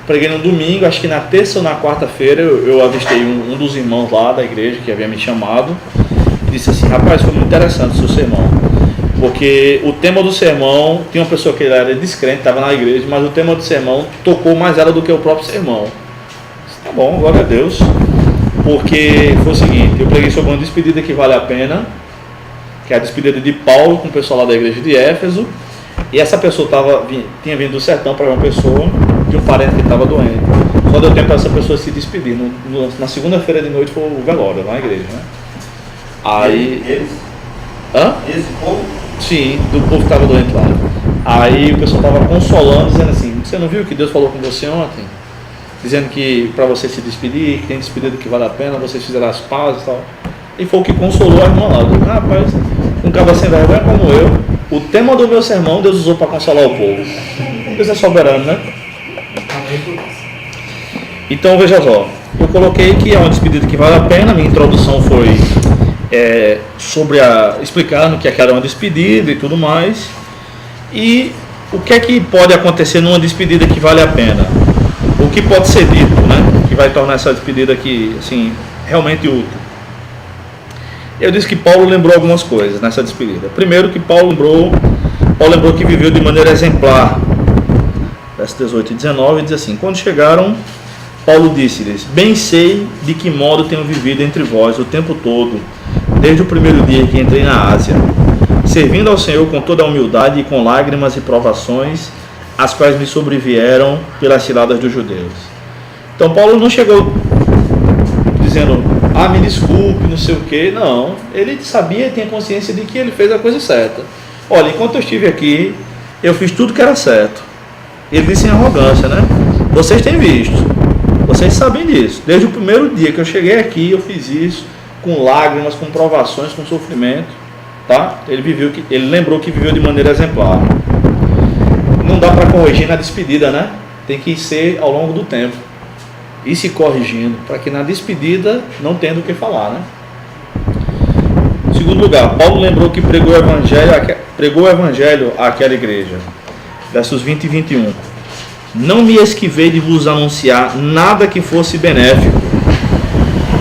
[SPEAKER 1] preguei no domingo, acho que na terça ou na quarta-feira eu avistei um dos irmãos lá da igreja que havia me chamado e disse assim: rapaz, foi muito interessante o seu sermão, porque o tema do sermão, tinha uma pessoa que era descrente, estava na igreja, mas o tema do sermão tocou mais ela do que o próprio sermão. Disse, tá bom, glória a Deus, porque foi o seguinte: eu preguei sobre uma despedida que vale a pena, que é a despedida de Paulo com o pessoal lá da igreja de Éfeso, e essa pessoa tinha vindo do sertão para uma pessoa de um parente que estava doente. Só deu tempo para essa pessoa se despedir. Na segunda-feira de noite foi o velório lá na igreja, né? Aí...
[SPEAKER 4] Eles?
[SPEAKER 1] Hã?
[SPEAKER 4] Esse povo?
[SPEAKER 1] Sim, do povo que estava doente lá. Aí o pessoal estava consolando, dizendo assim: você não viu que Deus falou com você ontem? Dizendo que para você se despedir, que tem despedida que vale a pena, vocês fizeram as pazes e tal. E foi o que consolou a irmã lá. Eu disse, rapaz, um cara sem vergonha como eu, o tema do meu sermão Deus usou para consolar o povo. Deus é soberano, né? Então veja só, eu coloquei que é uma despedida que vale a pena. Minha introdução foi explicando que aquela é uma despedida e tudo mais. E o que é que pode acontecer numa despedida que vale a pena? O que pode ser dito, né? Que vai tornar essa despedida aqui, assim, realmente útil. Eu disse que Paulo lembrou algumas coisas nessa despedida. Primeiro que Paulo lembrou que viveu de maneira exemplar. Versos 18 e 19 diz assim: quando chegaram, Paulo disse-lhes: bem sei de que modo tenho vivido entre vós o tempo todo, desde o primeiro dia que entrei na Ásia, servindo ao Senhor com toda a humildade e com lágrimas e provações, as quais me sobrevieram pelas ciladas dos judeus. Então Paulo não chegou dizendo: me desculpe, não sei o que. Não, ele sabia e tinha consciência de que ele fez a coisa certa. Olha, enquanto eu estive aqui, eu fiz tudo que era certo. Ele disse em arrogância, né? Vocês têm visto, vocês sabem disso. Desde o primeiro dia que eu cheguei aqui, eu fiz isso, com lágrimas, com provações, com sofrimento, tá? Ele lembrou que viveu de maneira exemplar. Não dá para corrigir na despedida, né? Tem que ser ao longo do tempo. E se corrigindo, para que na despedida não tenha do que falar, né? Em segundo lugar, Paulo lembrou que pregou o evangelho àquela igreja. Versos 20 e 21. Não me esquivei de vos anunciar nada que fosse benéfico,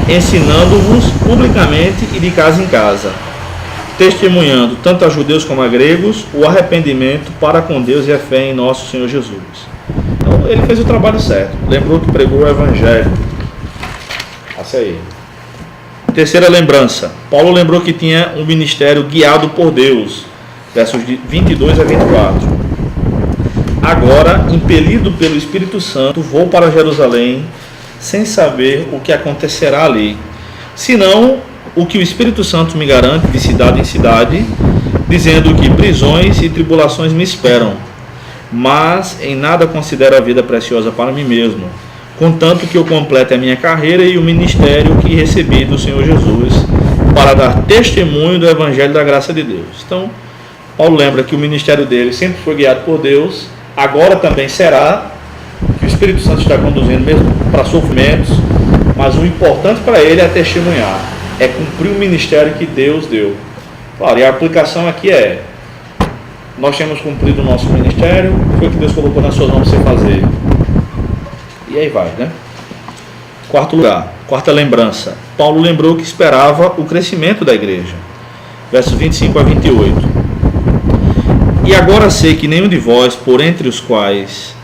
[SPEAKER 1] ensinando-vos publicamente e de casa em casa, testemunhando tanto a judeus como a gregos o arrependimento para com Deus e a fé em nosso Senhor Jesus. Então ele fez o trabalho certo, lembrou que pregou o evangelho. Essa aí. Terceira lembrança, Paulo lembrou que tinha um ministério guiado por Deus, versos de 22 a 24. Agora, impelido pelo Espírito Santo, vou para Jerusalém, sem saber o que acontecerá ali, senão o que o Espírito Santo me garante de cidade em cidade, dizendo que prisões e tribulações me esperam, mas em nada considero a vida preciosa para mim mesmo, contanto que eu complete a minha carreira e o ministério que recebi do Senhor Jesus, para dar testemunho do Evangelho da graça de Deus. Então, Paulo lembra que o ministério dele sempre foi guiado por Deus, agora também será, que o Espírito Santo está conduzindo mesmo para sofrimentos, mas o importante para ele é testemunhar, é cumprir o ministério que Deus deu. Claro, e a aplicação aqui é: nós temos cumprido o nosso ministério, foi o que Deus colocou nas suas mãos para você fazer. E aí vai, né? Quarto lugar, quarta lembrança. Paulo lembrou que esperava o crescimento da igreja. Versos 25 a 28. E agora sei que nenhum de vós, por entre os quais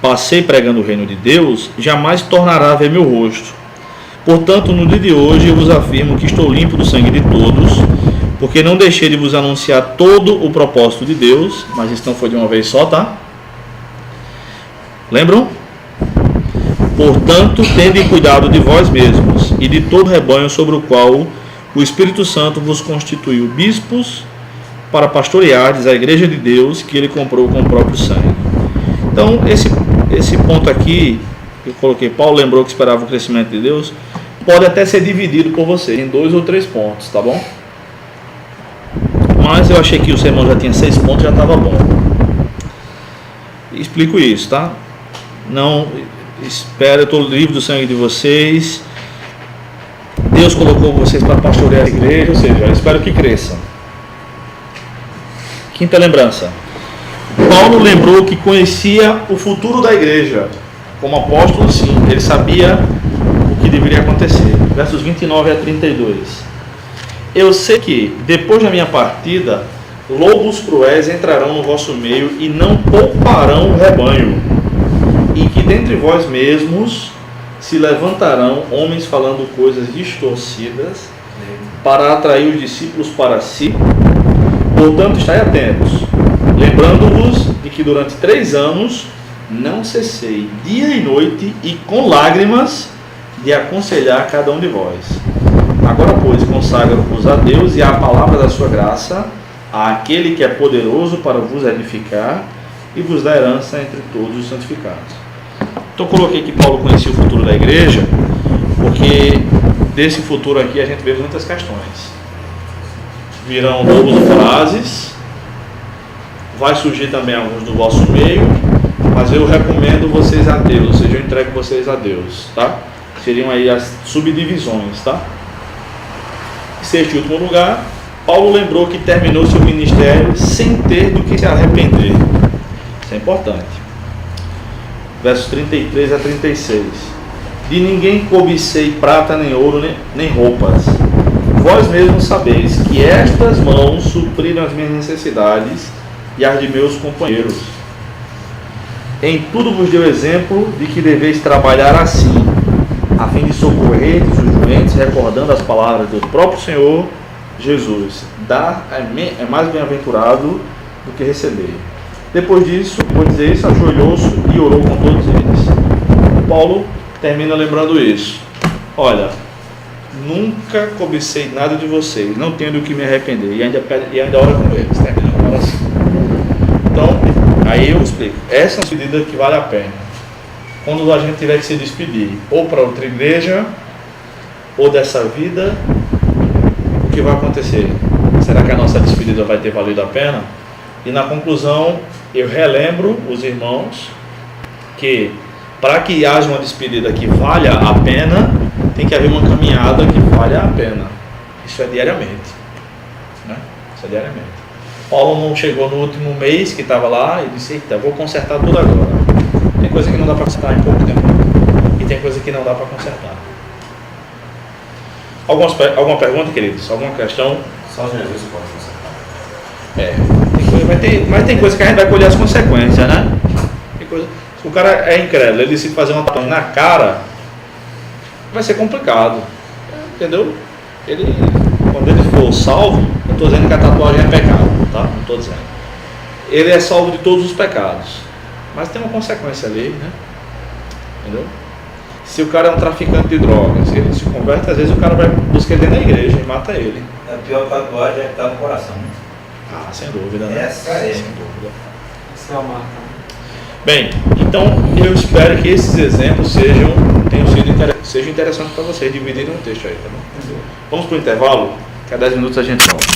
[SPEAKER 1] passei pregando o reino de Deus, jamais tornará a ver meu rosto. Portanto, no dia de hoje eu vos afirmo que estou limpo do sangue de todos, porque não deixei de vos anunciar todo o propósito de Deus, mas isso não foi de uma vez só, tá? Lembram? Portanto, tende cuidado de vós mesmos e de todo o rebanho sobre o qual o Espírito Santo vos constituiu bispos para pastoreardes a igreja de Deus que ele comprou com o próprio sangue. Então, esse ponto aqui, eu coloquei, Paulo lembrou que esperava o crescimento de Deus, pode até ser dividido por você em 2 ou 3 pontos, tá bom? Mas eu achei que o sermão já tinha 6 pontos, já estava bom. Explico isso, tá? Não espera, eu estou livre do sangue de vocês. Deus colocou vocês para pastorear a igreja, ou seja, eu espero que cresçam. Quinta lembrança. Paulo lembrou que conhecia o futuro da igreja. Como apóstolo, sim, ele sabia o que deveria acontecer. Versos 29 a 32. Eu sei que, depois da minha partida, lobos cruéis entrarão no vosso meio e não pouparão o rebanho. E que dentre vós mesmos se levantarão homens falando coisas distorcidas para atrair os discípulos para si. Portanto, estai atentos, lembrando-vos de que durante 3 anos não cessei dia e noite e com lágrimas de aconselhar cada um de vós. Agora, pois, consagro-vos a Deus e à palavra da sua graça, àquele que é poderoso para vos edificar e vos dar herança entre todos os santificados. Então, coloquei que Paulo conhecia o futuro da igreja, porque desse futuro aqui a gente vê muitas questões. Virão lobos vorazes, vai surgir também alguns do vosso meio, mas eu recomendo vocês a Deus, ou seja, eu entrego vocês a Deus, tá? Seriam aí as subdivisões, tá? Em sexto e último lugar, Paulo lembrou que terminou seu ministério sem ter do que se arrepender. Isso é importante. Versos 33 a 36. De ninguém cobicei prata, nem ouro, nem roupas. Vós mesmos sabeis que estas mãos supriram as minhas necessidades e as de meus companheiros. Em tudo vos deu exemplo de que deveis trabalhar assim, a fim de socorrer os doentes, recordando as palavras do próprio Senhor Jesus. Dar é mais bem-aventurado do que receber. Depois disso, vou dizer isso, ajoelhou-se e orou com todos eles. Paulo termina lembrando isso. Olha, nunca cobicei nada de vocês, não tenho do que me arrepender, e ainda ora com eles, termina com oração. Então, aí eu explico, essa é uma medida que vale a pena. Quando a gente tiver que se despedir, ou para outra igreja, ou dessa vida, o que vai acontecer? Será que a nossa despedida vai ter valido a pena? E na conclusão, eu relembro os irmãos que para que haja uma despedida que valha a pena, tem que haver uma caminhada que valha a pena. Isso é diariamente, né? Isso é diariamente. Paulo não chegou no último mês que estava lá e disse: eita, vou consertar tudo agora. Tem coisa que não dá para consertar em pouco tempo, e tem coisa que não dá para consertar. Alguma pergunta, queridos? Alguma questão?
[SPEAKER 5] Só Jesus pode consertar.
[SPEAKER 1] Mas tem coisa que a gente vai colher as consequências, né? Se o cara é incrédulo, ele se fazer uma tatuagem na cara, vai ser complicado, entendeu? Quando ele for salvo, não estou dizendo que a tatuagem é pecado, tá? Não estou dizendo. Ele é salvo de todos os pecados, mas tem uma consequência ali, né? Entendeu? Se o cara é um traficante de drogas, se ele se converte, às vezes o cara vai buscar ele dentro da igreja e mata ele.
[SPEAKER 4] A pior tatuagem é que está no coração.
[SPEAKER 1] Ah, sem dúvida, né?
[SPEAKER 4] Essa é.
[SPEAKER 1] Sem dúvida.
[SPEAKER 3] Essa é a marca.
[SPEAKER 1] Bem, então eu espero que esses exemplos sejam interessantes para vocês dividirem o texto aí, tá bom? Vamos para o intervalo, que a 10 minutos a gente volta.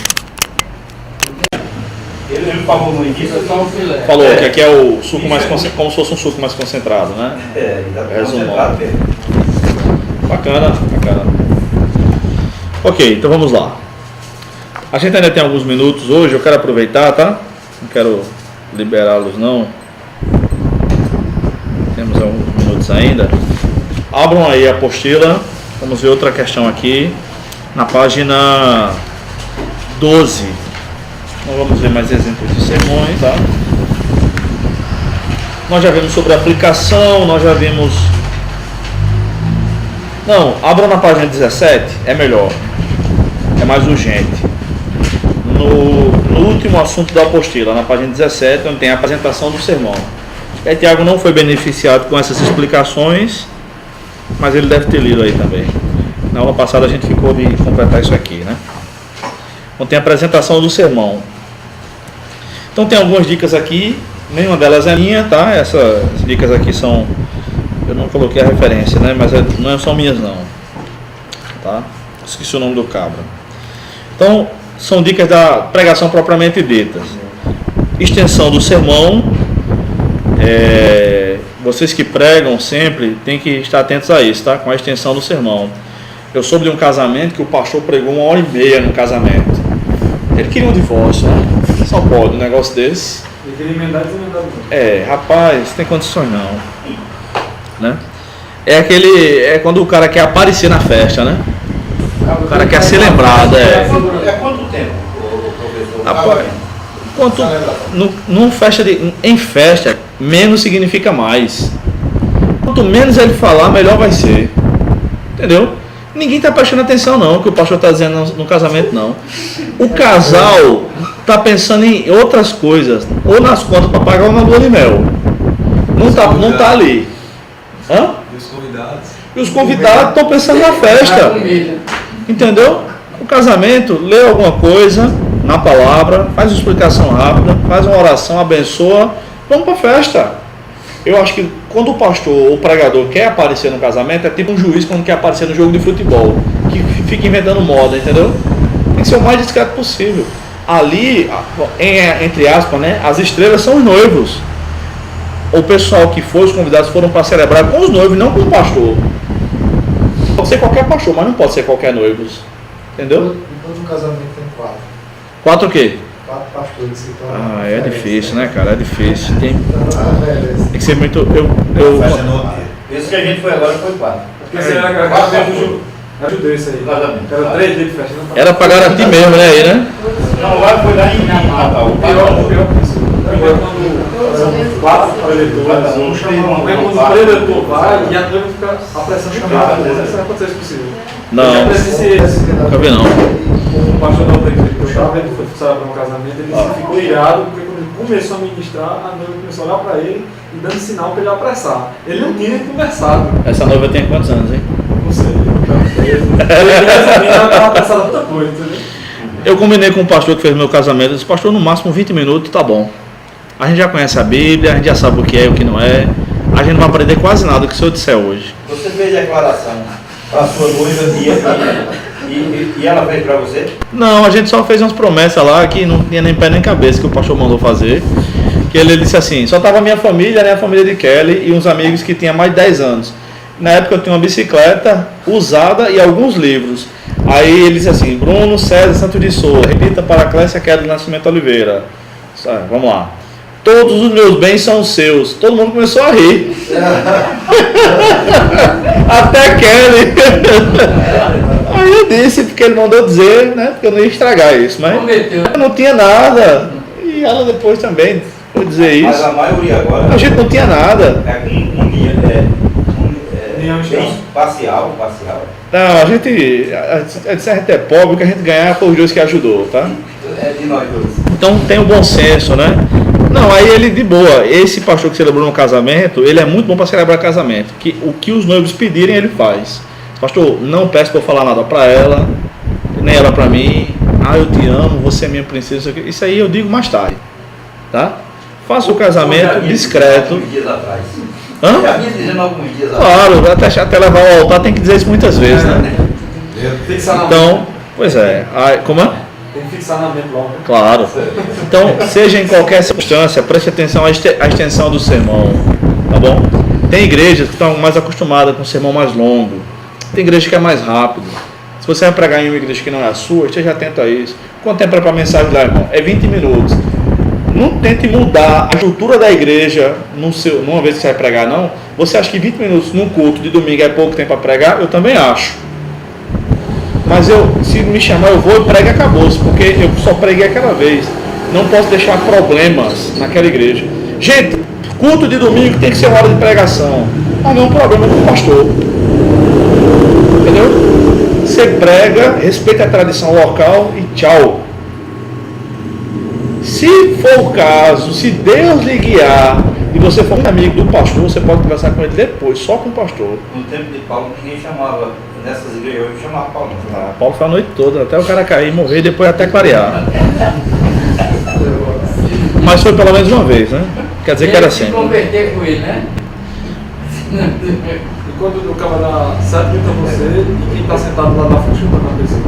[SPEAKER 4] Ele falou no início,
[SPEAKER 2] Só o filé.
[SPEAKER 1] Falou que aqui é o suco mais concentrado, como se fosse um suco mais concentrado, né?
[SPEAKER 4] concentrado mesmo.
[SPEAKER 1] Bacana. Ok, então vamos lá. A gente ainda tem alguns minutos hoje, eu quero aproveitar, tá? Não quero liberá-los não. Temos alguns minutos ainda. Abram aí a apostila. Vamos ver outra questão aqui. Na página 12. Nós vamos ver mais exemplos de sermões, tá? Nós já vimos sobre aplicação, nós já vimos... Não, abram na página 17, é melhor. É mais urgente. No último assunto da apostila, na página 17, onde tem a apresentação do sermão. E aí, Tiago não foi beneficiado com essas explicações, mas ele deve ter lido aí também. Na aula passada a gente ficou de completar isso aqui, né? Então tem a apresentação do sermão. Então tem algumas dicas aqui, nenhuma delas é minha, tá? Essas dicas aqui são... Eu não coloquei a referência, né? Mas não são minhas não. Tá? Esqueci o nome do cabra. Então, são dicas da pregação propriamente dita. Extensão do sermão. Vocês que pregam sempre têm que estar atentos a isso, tá? Com a extensão do sermão. Eu soube de um casamento que o pastor pregou 1h30 no casamento. Ele queria um divórcio, né? Só pode um negócio desse.
[SPEAKER 3] Ele queria emendar e desemendar.
[SPEAKER 1] Rapaz, tem condições não, né? É quando o cara quer aparecer na festa, né? O cara quer ser lembrado.
[SPEAKER 4] É quanto tempo, professor?
[SPEAKER 1] Rapaz, em festa, menos significa mais. Quanto menos ele falar, melhor vai ser. Entendeu? Ninguém está prestando atenção não, o que o pastor está dizendo no casamento não. O casal está pensando em outras coisas, ou nas contas para pagar uma lua de mel. Não tá ali. Hã? E os convidados estão pensando na festa. Entendeu? O casamento, lê alguma coisa na palavra, faz uma explicação rápida, faz uma oração, abençoa, vamos para a festa. Eu acho que quando o pastor ou o pregador quer aparecer no casamento, é tipo um juiz quando quer aparecer no jogo de futebol, que fica inventando moda, entendeu? Tem que ser o mais discreto possível. Ali, entre aspas, né, as estrelas são os noivos. O pessoal que foi, os convidados foram para celebrar com os noivos, não com o pastor. Pode ser qualquer pastor, mas não pode ser qualquer noivo. Entendeu?
[SPEAKER 6] Todo casamento tem 4.
[SPEAKER 1] 4 o quê?
[SPEAKER 6] 4 pastores que estão.
[SPEAKER 1] É difícil, né, cara? É difícil. Tem que ser muito.
[SPEAKER 4] Esse que a gente foi agora foi 4.
[SPEAKER 3] Porque você era judeu isso aí. Era 3 dias de festa.
[SPEAKER 1] Era pra garantir mesmo, né? Aí, né?
[SPEAKER 4] Não, lá foi lá em Natal.
[SPEAKER 3] O pior que isso. Quando 4 preletores, quando o preletor vai e a noiva fica a pressão chamada. Isso não acontece possível.
[SPEAKER 1] Não. Nunca vi não.
[SPEAKER 3] O pastor da outra igreja que eu estava, ele foi celebrar um casamento, ele ficou irado, porque quando ele começou a ministrar, a noiva começou a olhar para ele e dando sinal para ele apressar. Ele não tinha nem conversado.
[SPEAKER 1] Essa noiva tem quantos anos, hein?
[SPEAKER 3] Não sei. Ele estava apressado a outra coisa, entendeu?
[SPEAKER 1] Eu combinei com o pastor que fez meu casamento, eu disse, pastor, no máximo 20 minutos tá bom. A gente já conhece a Bíblia, a gente já sabe o que é e o que não é. A gente não vai aprender quase nada do que o senhor disser hoje.
[SPEAKER 4] Você fez a declaração a sua noiva e ela fez para você?
[SPEAKER 1] Não, a gente só fez umas promessas lá que não tinha nem pé nem cabeça que o pastor mandou fazer. Que ele disse assim, só estava a minha família, né, a família de Kelly e uns amigos que tinham mais de 10 anos. Na época eu tinha uma bicicleta usada e alguns livros. Aí ele disse assim, Bruno César Santos de Souza, repita para a Clécia Kelly do Nascimento Oliveira. Vamos lá. Todos os meus bens são seus. Todo mundo começou a rir. Até Kelly. Aí eu disse, porque ele mandou dizer, né? Porque eu não ia estragar isso. Mas eu não tinha nada. E ela depois também foi dizer isso.
[SPEAKER 4] Mas a maioria agora.
[SPEAKER 1] A gente não tinha nada.
[SPEAKER 4] É um dia. Parcial.
[SPEAKER 1] Não, a gente é pobre, o que a gente ganhar foi os dois que ajudou, tá?
[SPEAKER 4] É de nós dois.
[SPEAKER 1] Então tem o bom senso, né? Não, aí ele de boa, esse pastor que celebrou no casamento, ele é muito bom para celebrar casamento. O que os noivos pedirem, ele faz. Pastor, não peço para eu falar nada para ela, nem ela para mim. Ah, eu te amo, você é minha princesa. Isso aí eu digo mais tarde, tá? Faça o casamento discreto.
[SPEAKER 4] Dias atrás.
[SPEAKER 1] Hã?
[SPEAKER 4] Já vinha dizendo alguns dias atrás.
[SPEAKER 1] Claro, até levar ao altar tem que dizer isso muitas vezes, né? Então, pois é. Como é?
[SPEAKER 3] Tem que fixar na mente logo.
[SPEAKER 1] Claro. Então, seja em qualquer circunstância, preste atenção à extensão do sermão, tá bom? Tem igrejas que estão mais acostumadas com um sermão mais longo. Tem igreja que é mais rápido. Se você vai pregar em uma igreja que não é a sua, esteja atento a isso. Quanto tempo é para a mensagem lá, irmão? É 20 minutos. Não tente mudar a estrutura da igreja numa vez que você vai pregar, não. Você acha que 20 minutos num culto de domingo é pouco tempo para pregar? Eu também acho. Mas se me chamar, eu vou e prego e acabou-se, porque eu só preguei aquela vez. Não posso deixar problemas naquela igreja. Gente, culto de domingo tem que ser uma hora de pregação. Mas não é um problema com o pastor. Entendeu? Você prega, respeita a tradição local e tchau. Se for o caso, se Deus lhe guiar e você for um amigo do pastor, você pode conversar com ele depois, só com o pastor.
[SPEAKER 4] No tempo de Paulo, ninguém chamava, nessas igrejas, eu chamava Paulo.
[SPEAKER 1] Paulo foi a noite toda, até o cara cair, morrer e depois até clarear. Mas foi pelo menos uma vez, né? Quer dizer que era sempre.
[SPEAKER 2] Converter com ele, né?
[SPEAKER 3] E quando o cara dá 7 minutos a você e quem está sentado lá na frente chutando a pessoa?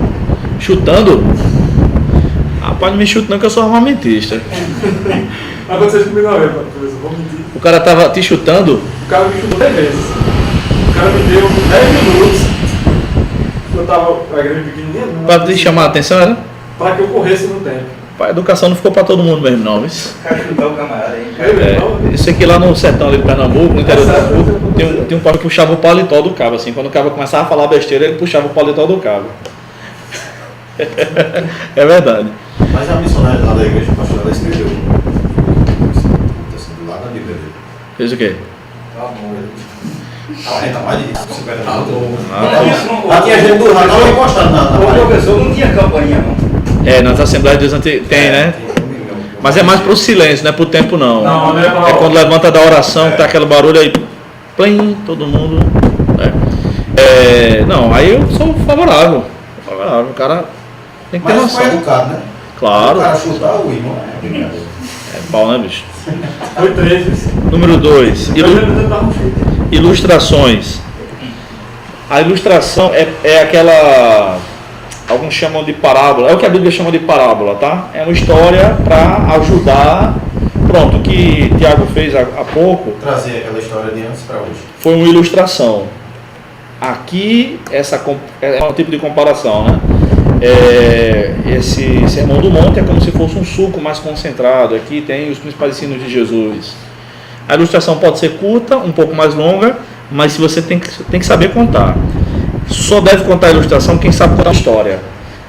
[SPEAKER 1] Chutando? Rapaz, não me chuta não que eu sou armamentista.
[SPEAKER 3] Aconteceu comigo uma vez, vou mentir.
[SPEAKER 1] O cara tava te chutando?
[SPEAKER 3] O cara me chutou 10 vezes. O cara me deu 10 minutos. Eu tava a igreja pequenininha.
[SPEAKER 1] Pra te chamar a atenção, né?
[SPEAKER 3] Para que eu corresse no tempo.
[SPEAKER 1] A educação não ficou pra todo mundo mesmo, não. Isso.
[SPEAKER 4] O cara chutou o camarada aí.
[SPEAKER 1] Isso aqui lá no sertão ali de Pernambuco, no interior do Pernambuco, tem um pai que puxava o paletó do cabo, assim. Quando o cabo começava a falar besteira, ele puxava o paletó do cabo. É verdade.
[SPEAKER 5] Mas a missionária lá da igreja, pastor, ela escreveu do lado da Bíblia dele.
[SPEAKER 1] Fez o quê?
[SPEAKER 5] Tá mais de 50 minutos.
[SPEAKER 4] Aqui a gente do
[SPEAKER 5] Não vai encostar na
[SPEAKER 4] o professor não tinha campainha, não.
[SPEAKER 1] Nas Assembleias de Deus tem, né? Mas é mais pro silêncio, não é pro tempo não. É quando levanta da oração, que tá aquele barulho aí, plim, todo mundo. Não, aí eu sou favorável. O cara tem que ter noção.
[SPEAKER 5] Mas foi educado, né?
[SPEAKER 1] Claro.
[SPEAKER 5] O cara chutar o irmão,
[SPEAKER 1] É pau, né, bicho?
[SPEAKER 3] Foi 13.
[SPEAKER 1] Número 2. Ilustrações. A ilustração é aquela... Alguns chamam de parábola. É o que a Bíblia chama de parábola, tá? É uma história para ajudar... Pronto, o que Tiago fez há pouco...
[SPEAKER 5] Trazer aquela história de antes para hoje.
[SPEAKER 1] Foi uma ilustração. Aqui, é um tipo de comparação, né? Esse Sermão do Monte é como se fosse um suco mais concentrado. Aqui tem os principais ensinos de Jesus. A ilustração pode ser curta, um pouco mais longa, mas você tem que saber contar. Só deve contar a ilustração quem sabe contar a história.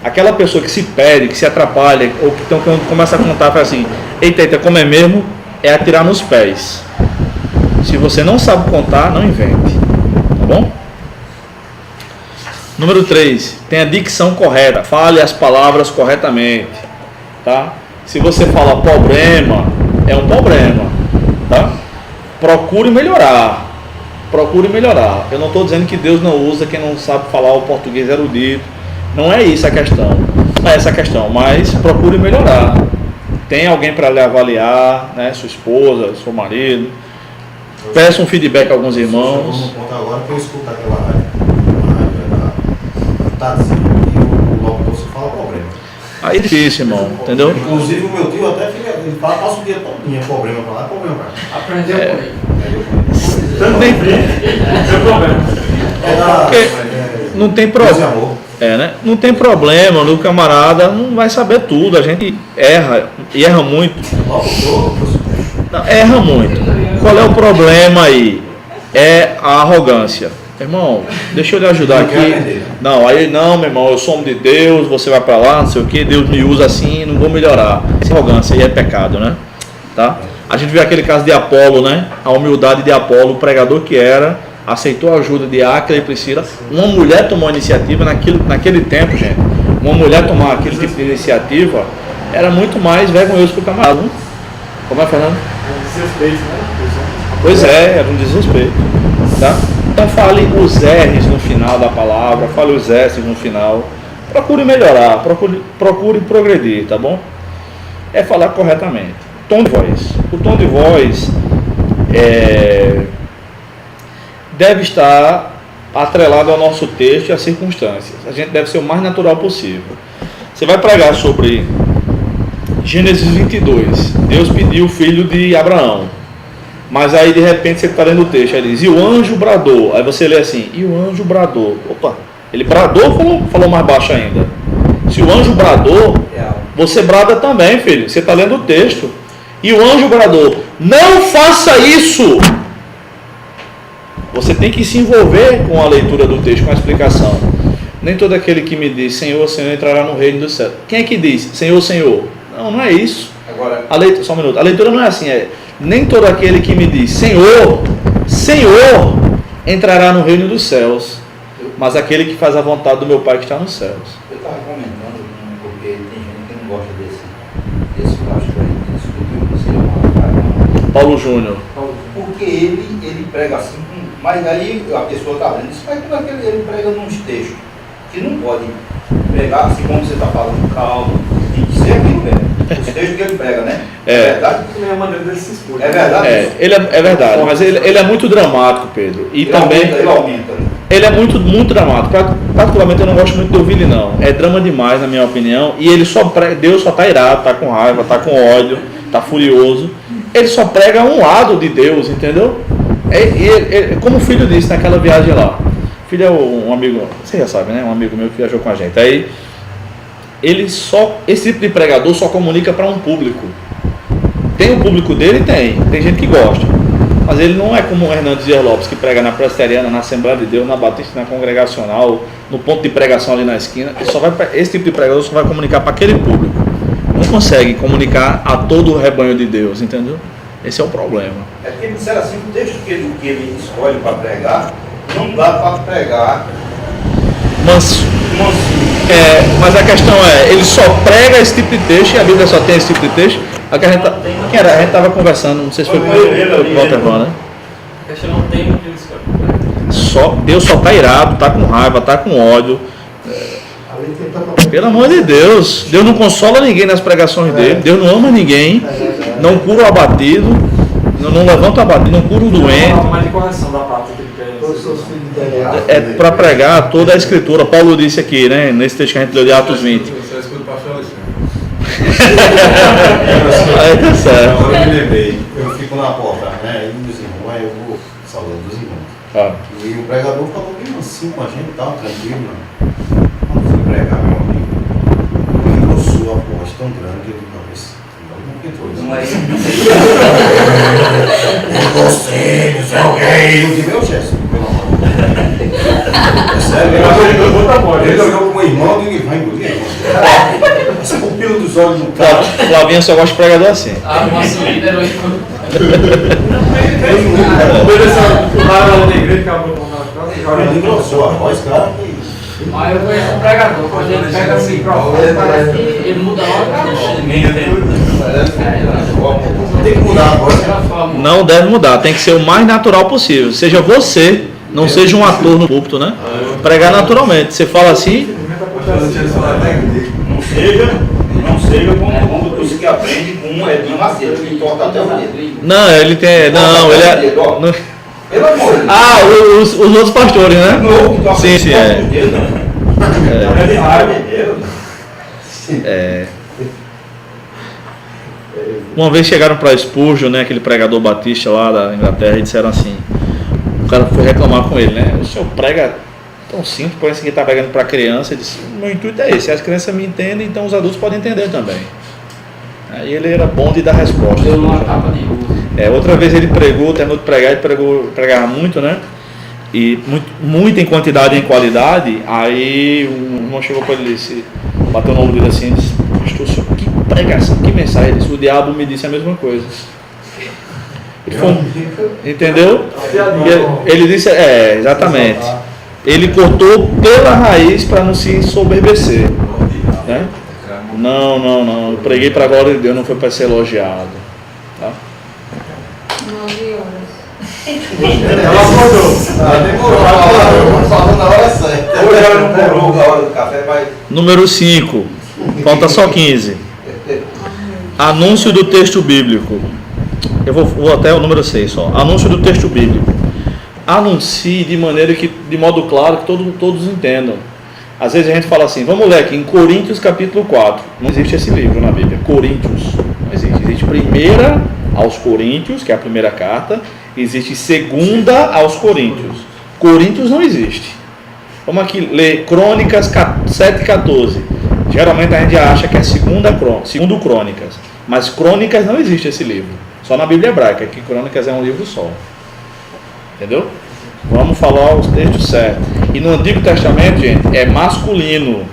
[SPEAKER 1] Aquela pessoa que se perde, que se atrapalha, ou que então, quando começa a contar, fala assim: eita, como é mesmo? É atirar nos pés. Se você não sabe contar, não invente. Tá bom? Número 3, tem a dicção correta, fale as palavras corretamente, tá? Se você fala problema, é um problema, tá? Procure melhorar, eu não estou dizendo que Deus não usa quem não sabe falar o português erudito, não é isso a questão, não é essa a questão, mas procure melhorar. Tem alguém para lhe avaliar, né? Sua esposa, seu marido, peça um feedback a alguns irmãos.
[SPEAKER 5] Vamos contar agora que eu escuto aquela rádio está dizendo e o locutor só fala problema.
[SPEAKER 1] Aí é difícil, irmão, entendeu?
[SPEAKER 5] Inclusive o meu tio até fica, ele passa o dia todo, problema pra lá, problema pra cá.
[SPEAKER 2] Aprendeu com ele.
[SPEAKER 1] Não tem problema. Né? Não tem problema, o camarada não vai saber tudo, a gente erra, e erra muito. Não, erra muito. Qual é o problema aí? É a arrogância. Irmão, deixa eu lhe ajudar aqui. Não, aí não, meu irmão, eu sou homem de Deus, você vai pra lá, não sei o que, Deus me usa assim, não vou melhorar. Essa arrogância aí é pecado, né? Tá? A gente viu aquele caso de Apolo, né? A humildade de Apolo, o pregador que era, aceitou a ajuda de Áquila e Priscila. Uma mulher tomou a iniciativa naquele tempo, gente. Uma mulher tomar aquele tipo de iniciativa era muito mais vergonhoso que o camarada. Não? Como é, Fernando?
[SPEAKER 3] Desrespeito, né?
[SPEAKER 1] Pois é, era um desrespeito. Tá? Então fale os R's no final da palavra, fale os S's no final. Procure melhorar, procure progredir, tá bom? É falar corretamente. Tom de voz. O tom de voz deve estar atrelado ao nosso texto e às circunstâncias. A gente deve ser o mais natural possível. Você vai pregar sobre Gênesis 22. Deus pediu o filho de Abraão. Mas aí de repente você está lendo o texto, aí diz, e o anjo bradou. Aí você lê assim, e o anjo bradou. Opa, ele bradou ou falou mais baixo ainda? Se o anjo bradou, você brada também, filho. Você está lendo o texto. E o anjo bradou, não faça isso! Você tem que se envolver com a leitura do texto, com a explicação. Nem todo aquele que me diz, Senhor, Senhor, entrará no reino do céu. Quem é que diz, Senhor, Senhor? Não, não é isso.
[SPEAKER 4] Agora,
[SPEAKER 1] só um minuto. A leitura não é assim, nem todo aquele que me diz, Senhor, Senhor, entrará no reino dos céus, mas aquele que faz a vontade do meu Pai que está nos céus.
[SPEAKER 4] eu estava comentando, porque tem gente que não gosta desse plástico aí, que discutiu com você,
[SPEAKER 1] Paulo Júnior.
[SPEAKER 4] porque ele prega assim, mas aí a pessoa está vendo, isso faz tudo aquele, ele prega nos textos, que não pode pregar assim como você está falando, calma, tem que ser aquilo mesmo. Os textos que ele prega, né? É verdade?
[SPEAKER 3] É a maneira dele se expor.
[SPEAKER 4] É verdade?
[SPEAKER 1] É verdade, mas ele é muito dramático, Pedro. E
[SPEAKER 4] ele
[SPEAKER 1] também.
[SPEAKER 4] Ele aumenta.
[SPEAKER 1] Ele é muito, muito dramático. Particularmente eu não gosto muito de ouvir ele, não. É drama demais, na minha opinião. E ele só prega, Deus só está irado, está com raiva, está com ódio, está furioso. Ele só prega um lado de Deus, entendeu? Como o filho disse naquela viagem lá. O filho é um amigo, você já sabe, né? Um amigo meu que viajou com a gente. Aí. Esse tipo de pregador só comunica para um público. Tem o público dele? Tem gente que gosta, mas ele não é como o Hernandes Dias Lopes, que prega na Presbiteriana, na Assembleia de Deus, na Batista, na Congregacional, no ponto de pregação ali na esquina. Esse tipo de pregador só vai comunicar para aquele público, não consegue comunicar a todo o rebanho de Deus, entendeu? Esse é o problema.
[SPEAKER 4] É porque ele disseram assim, o texto que ele escolhe para pregar, não dá para pregar
[SPEAKER 1] manso. Mas a questão ele só prega esse tipo de texto, e a Bíblia só tem esse tipo de texto. A gente estava conversando, não sei se foi com o Walter Van, né?
[SPEAKER 3] A questão não tem o que ele escolhe.
[SPEAKER 1] Deus só está irado, está com raiva, está com ódio. Pelo amor de Deus, Deus não consola ninguém nas pregações dele, Deus não ama ninguém, não cura o abatido, não levanta o abatido, não cura o doente.
[SPEAKER 3] Mais de correção da parte que ele quer.
[SPEAKER 1] É para pregar toda a escritura. Paulo disse aqui, né, nesse texto que a gente leu de Atos 20.
[SPEAKER 7] Você escuta o pastor Alexandre.
[SPEAKER 1] Aí tá certo.
[SPEAKER 5] Agora eu me lembrei, eu fico na porta, né? E dos irmãos, aí eu vou saudando dos irmãos. E o pregador falou bem mansinho com a gente, tal, tranquilo, né? Quando fui pregar, meu amigo, ele engrossou a voz tão grande que ele talvez. Não é conselhos, é alguém. Eu digo, meu chefe, pelo amor de Deus. É sério, ele olhou com o irmão e vai engolir. Essa pupila dos olhos no cara.
[SPEAKER 1] Flavinha só gosta de pregador assim.
[SPEAKER 2] Nosso líder hoje foi.
[SPEAKER 5] Ele engrossou a voz, cara.
[SPEAKER 2] Mas eu conheço um pregador, quando ele pega o microfone, parece que ele muda logo.
[SPEAKER 5] Tem que mudar a voz.
[SPEAKER 1] Não deve mudar, tem que ser o mais natural possível. Seja você, não seja um ator no púlpito, né? Pregar naturalmente. Você fala assim.
[SPEAKER 4] Não seja como os que aprendem com um Edinho Macedo, que torta até o dedo.
[SPEAKER 1] Não, ele tem. Não, ele é.
[SPEAKER 4] Pelo amor de Deus.
[SPEAKER 1] Os outros pastores, né? Sim, é. Uma vez chegaram para Spurgeon, né, aquele pregador batista lá da Inglaterra, e disseram assim, o cara foi reclamar com ele, né? O senhor prega tão simples, parece que está pregando para criança. Ele disse, meu intuito é esse, as crianças me entendem, então os adultos podem entender também. Aí ele era bom de dar resposta.
[SPEAKER 2] Deu uma tapa de luz.
[SPEAKER 1] Outra vez ele pregou, terminou de pregar, ele pregava muito, né? E muito em quantidade e em qualidade. Aí um irmão chegou para ele e disse, bateu no ombro dele assim e disse, pastor, senhor, que pregação, que mensagem? Ele disse, o diabo me disse a mesma coisa. Entendeu? Ele disse, exatamente. Ele cortou pela raiz para não se ensoberbecer, né? Não, eu preguei para a glória de Deus, não foi para ser elogiado, tá?
[SPEAKER 7] 9 horas.
[SPEAKER 3] Ela acordou.
[SPEAKER 5] Falando na hora certa.
[SPEAKER 4] Hoje ela não morou a hora do café, mas...
[SPEAKER 1] Número 5, falta só 15. Anúncio do texto bíblico. Eu vou até o número 6 só. Anúncio do texto bíblico. Anuncie de modo claro que todos entendam. Às vezes a gente fala assim, vamos ler aqui em Coríntios capítulo 4. Não existe esse livro na Bíblia, Coríntios. Não existe. Existe primeira aos Coríntios, que é a primeira carta. Existe segunda aos Coríntios. Coríntios não existe. Vamos aqui ler Crônicas 7,14. Geralmente a gente acha que é segundo Crônicas. Mas Crônicas não existe esse livro. Só na Bíblia hebraica, que Crônicas é um livro só. Entendeu? Vamos falar os textos certos. E no Antigo Testamento, gente, é masculino,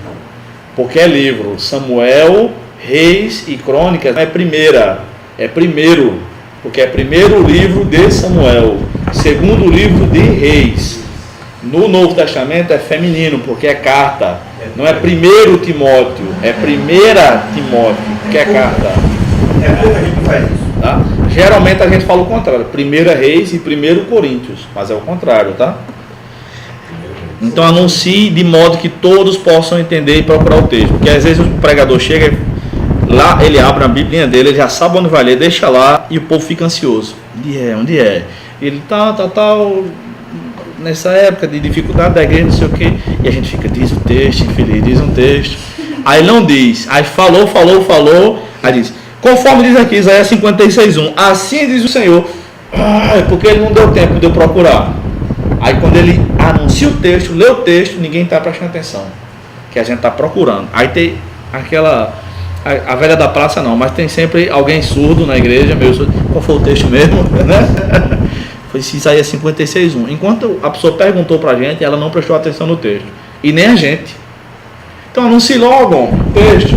[SPEAKER 1] porque é livro. Samuel, Reis e Crônicas não é primeira, é primeiro, porque é primeiro livro de Samuel, segundo livro de Reis. No Novo Testamento é feminino, porque é carta. Não é primeiro Timóteo, é primeira Timóteo, que é carta.
[SPEAKER 4] É pouca gente que faz isso.
[SPEAKER 1] Tá? Geralmente a gente fala o contrário, primeira Reis e primeiro Coríntios, mas é o contrário, tá? Então anuncie de modo que todos possam entender e procurar o texto, porque às vezes o pregador chega lá, ele abre a Bíblia dele, ele já sabe onde vai ler, deixa lá e o povo fica ansioso. Onde é? Ele tal, nessa época de dificuldade da igreja, não sei o que, e a gente fica, diz o texto, infeliz, diz um texto, aí não diz, aí falou, aí diz, conforme diz aqui, Isaías 56:1, assim diz o Senhor, porque ele não deu tempo de eu procurar. Aí quando ele anuncia o texto, lê o texto, ninguém está prestando atenção, que a gente está procurando. Aí tem aquela, a velha da praça não, mas tem sempre alguém surdo na igreja, qual foi o texto mesmo, né? Foi Isaías 56:1. Enquanto a pessoa perguntou para a gente, ela não prestou atenção no texto, e nem a gente. Então anuncie logo o texto,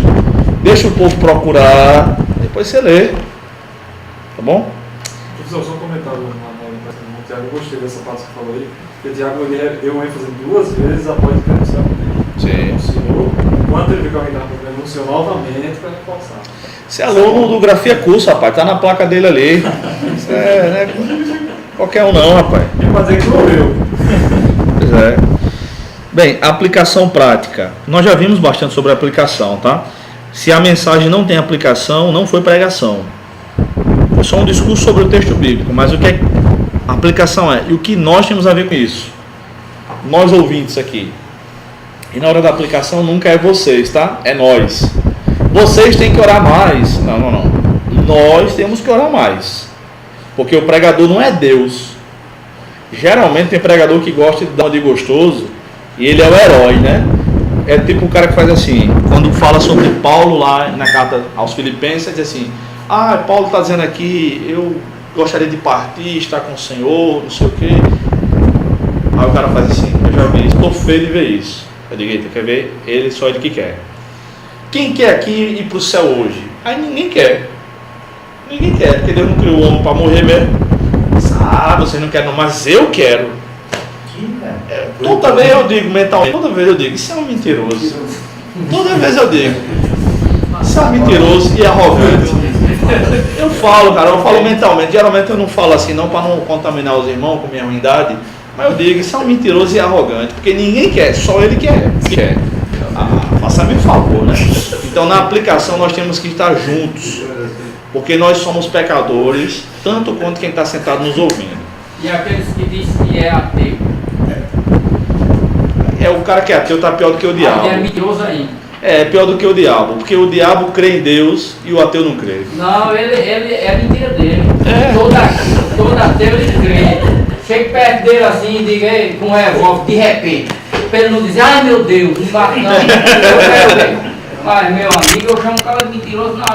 [SPEAKER 1] deixa o povo procurar, depois você lê, tá bom?
[SPEAKER 3] Professor, só um comentário no Tiago, eu gostei dessa parte que você falou aí, porque o Tiago deu uma ênfase 2 vezes após o denunciar.
[SPEAKER 1] Sim.
[SPEAKER 3] Enquanto ele viu que alguém estava denunciou novamente para reforçar.
[SPEAKER 1] Você é aluno do Grafia Curso, rapaz, tá na placa dele ali. Isso né? Qualquer um não, rapaz.
[SPEAKER 3] Tem que dizer que morreu.
[SPEAKER 1] Pois é. Bem, aplicação prática. Nós já vimos bastante sobre a aplicação, tá? Se a mensagem não tem aplicação, não foi pregação. Foi só um discurso sobre o texto bíblico. Mas o que a aplicação é? E o que nós temos a ver com isso? Nós ouvintes aqui. E na hora da aplicação nunca é vocês, tá? É nós. Vocês têm que orar mais. Não. Nós temos que orar mais. Porque o pregador não é Deus. Geralmente tem pregador que gosta de dar de gostoso e ele é o herói, né? É tipo o cara que faz assim, quando fala sobre Paulo lá na carta aos Filipenses, diz assim, Paulo está dizendo aqui, eu gostaria de partir, estar com o Senhor, não sei o quê. Aí o cara faz assim, eu já vi isso, estou feio de ver isso. Eu digo, eita, quer ver? Ele, só ele que quer. Quem quer aqui ir para o céu hoje? Aí ninguém quer. Ninguém quer, porque Deus não criou o homem para morrer mesmo. Vocês não querem não, mas eu quero. Toda vez eu digo mentalmente, isso é um mentiroso. Toda vez eu digo, isso é um mentiroso e arrogante. Eu falo mentalmente, geralmente eu não falo assim não para não contaminar os irmãos com minha ruindade, mas eu digo, isso é um mentiroso e arrogante, porque ninguém quer, só ele quer. Faça-me um favor, né? Então na aplicação nós temos que estar juntos, porque nós somos pecadores, tanto quanto quem está sentado nos ouvindo.
[SPEAKER 2] E aqueles que dizem que é ateu?
[SPEAKER 1] o cara que é ateu está pior do que o diabo.
[SPEAKER 2] Ele é mentiroso ainda.
[SPEAKER 1] É pior do que o diabo, porque o diabo crê em Deus e o ateu não crê.
[SPEAKER 2] Não, ele é mentira dele. Todo ateu ele crê. Chega perto dele assim e diga com um revólver, de repente. Para ele não dizer, ai meu Deus, não bate não. Eu quero ver. Mas meu amigo, eu chamo o cara de mentiroso na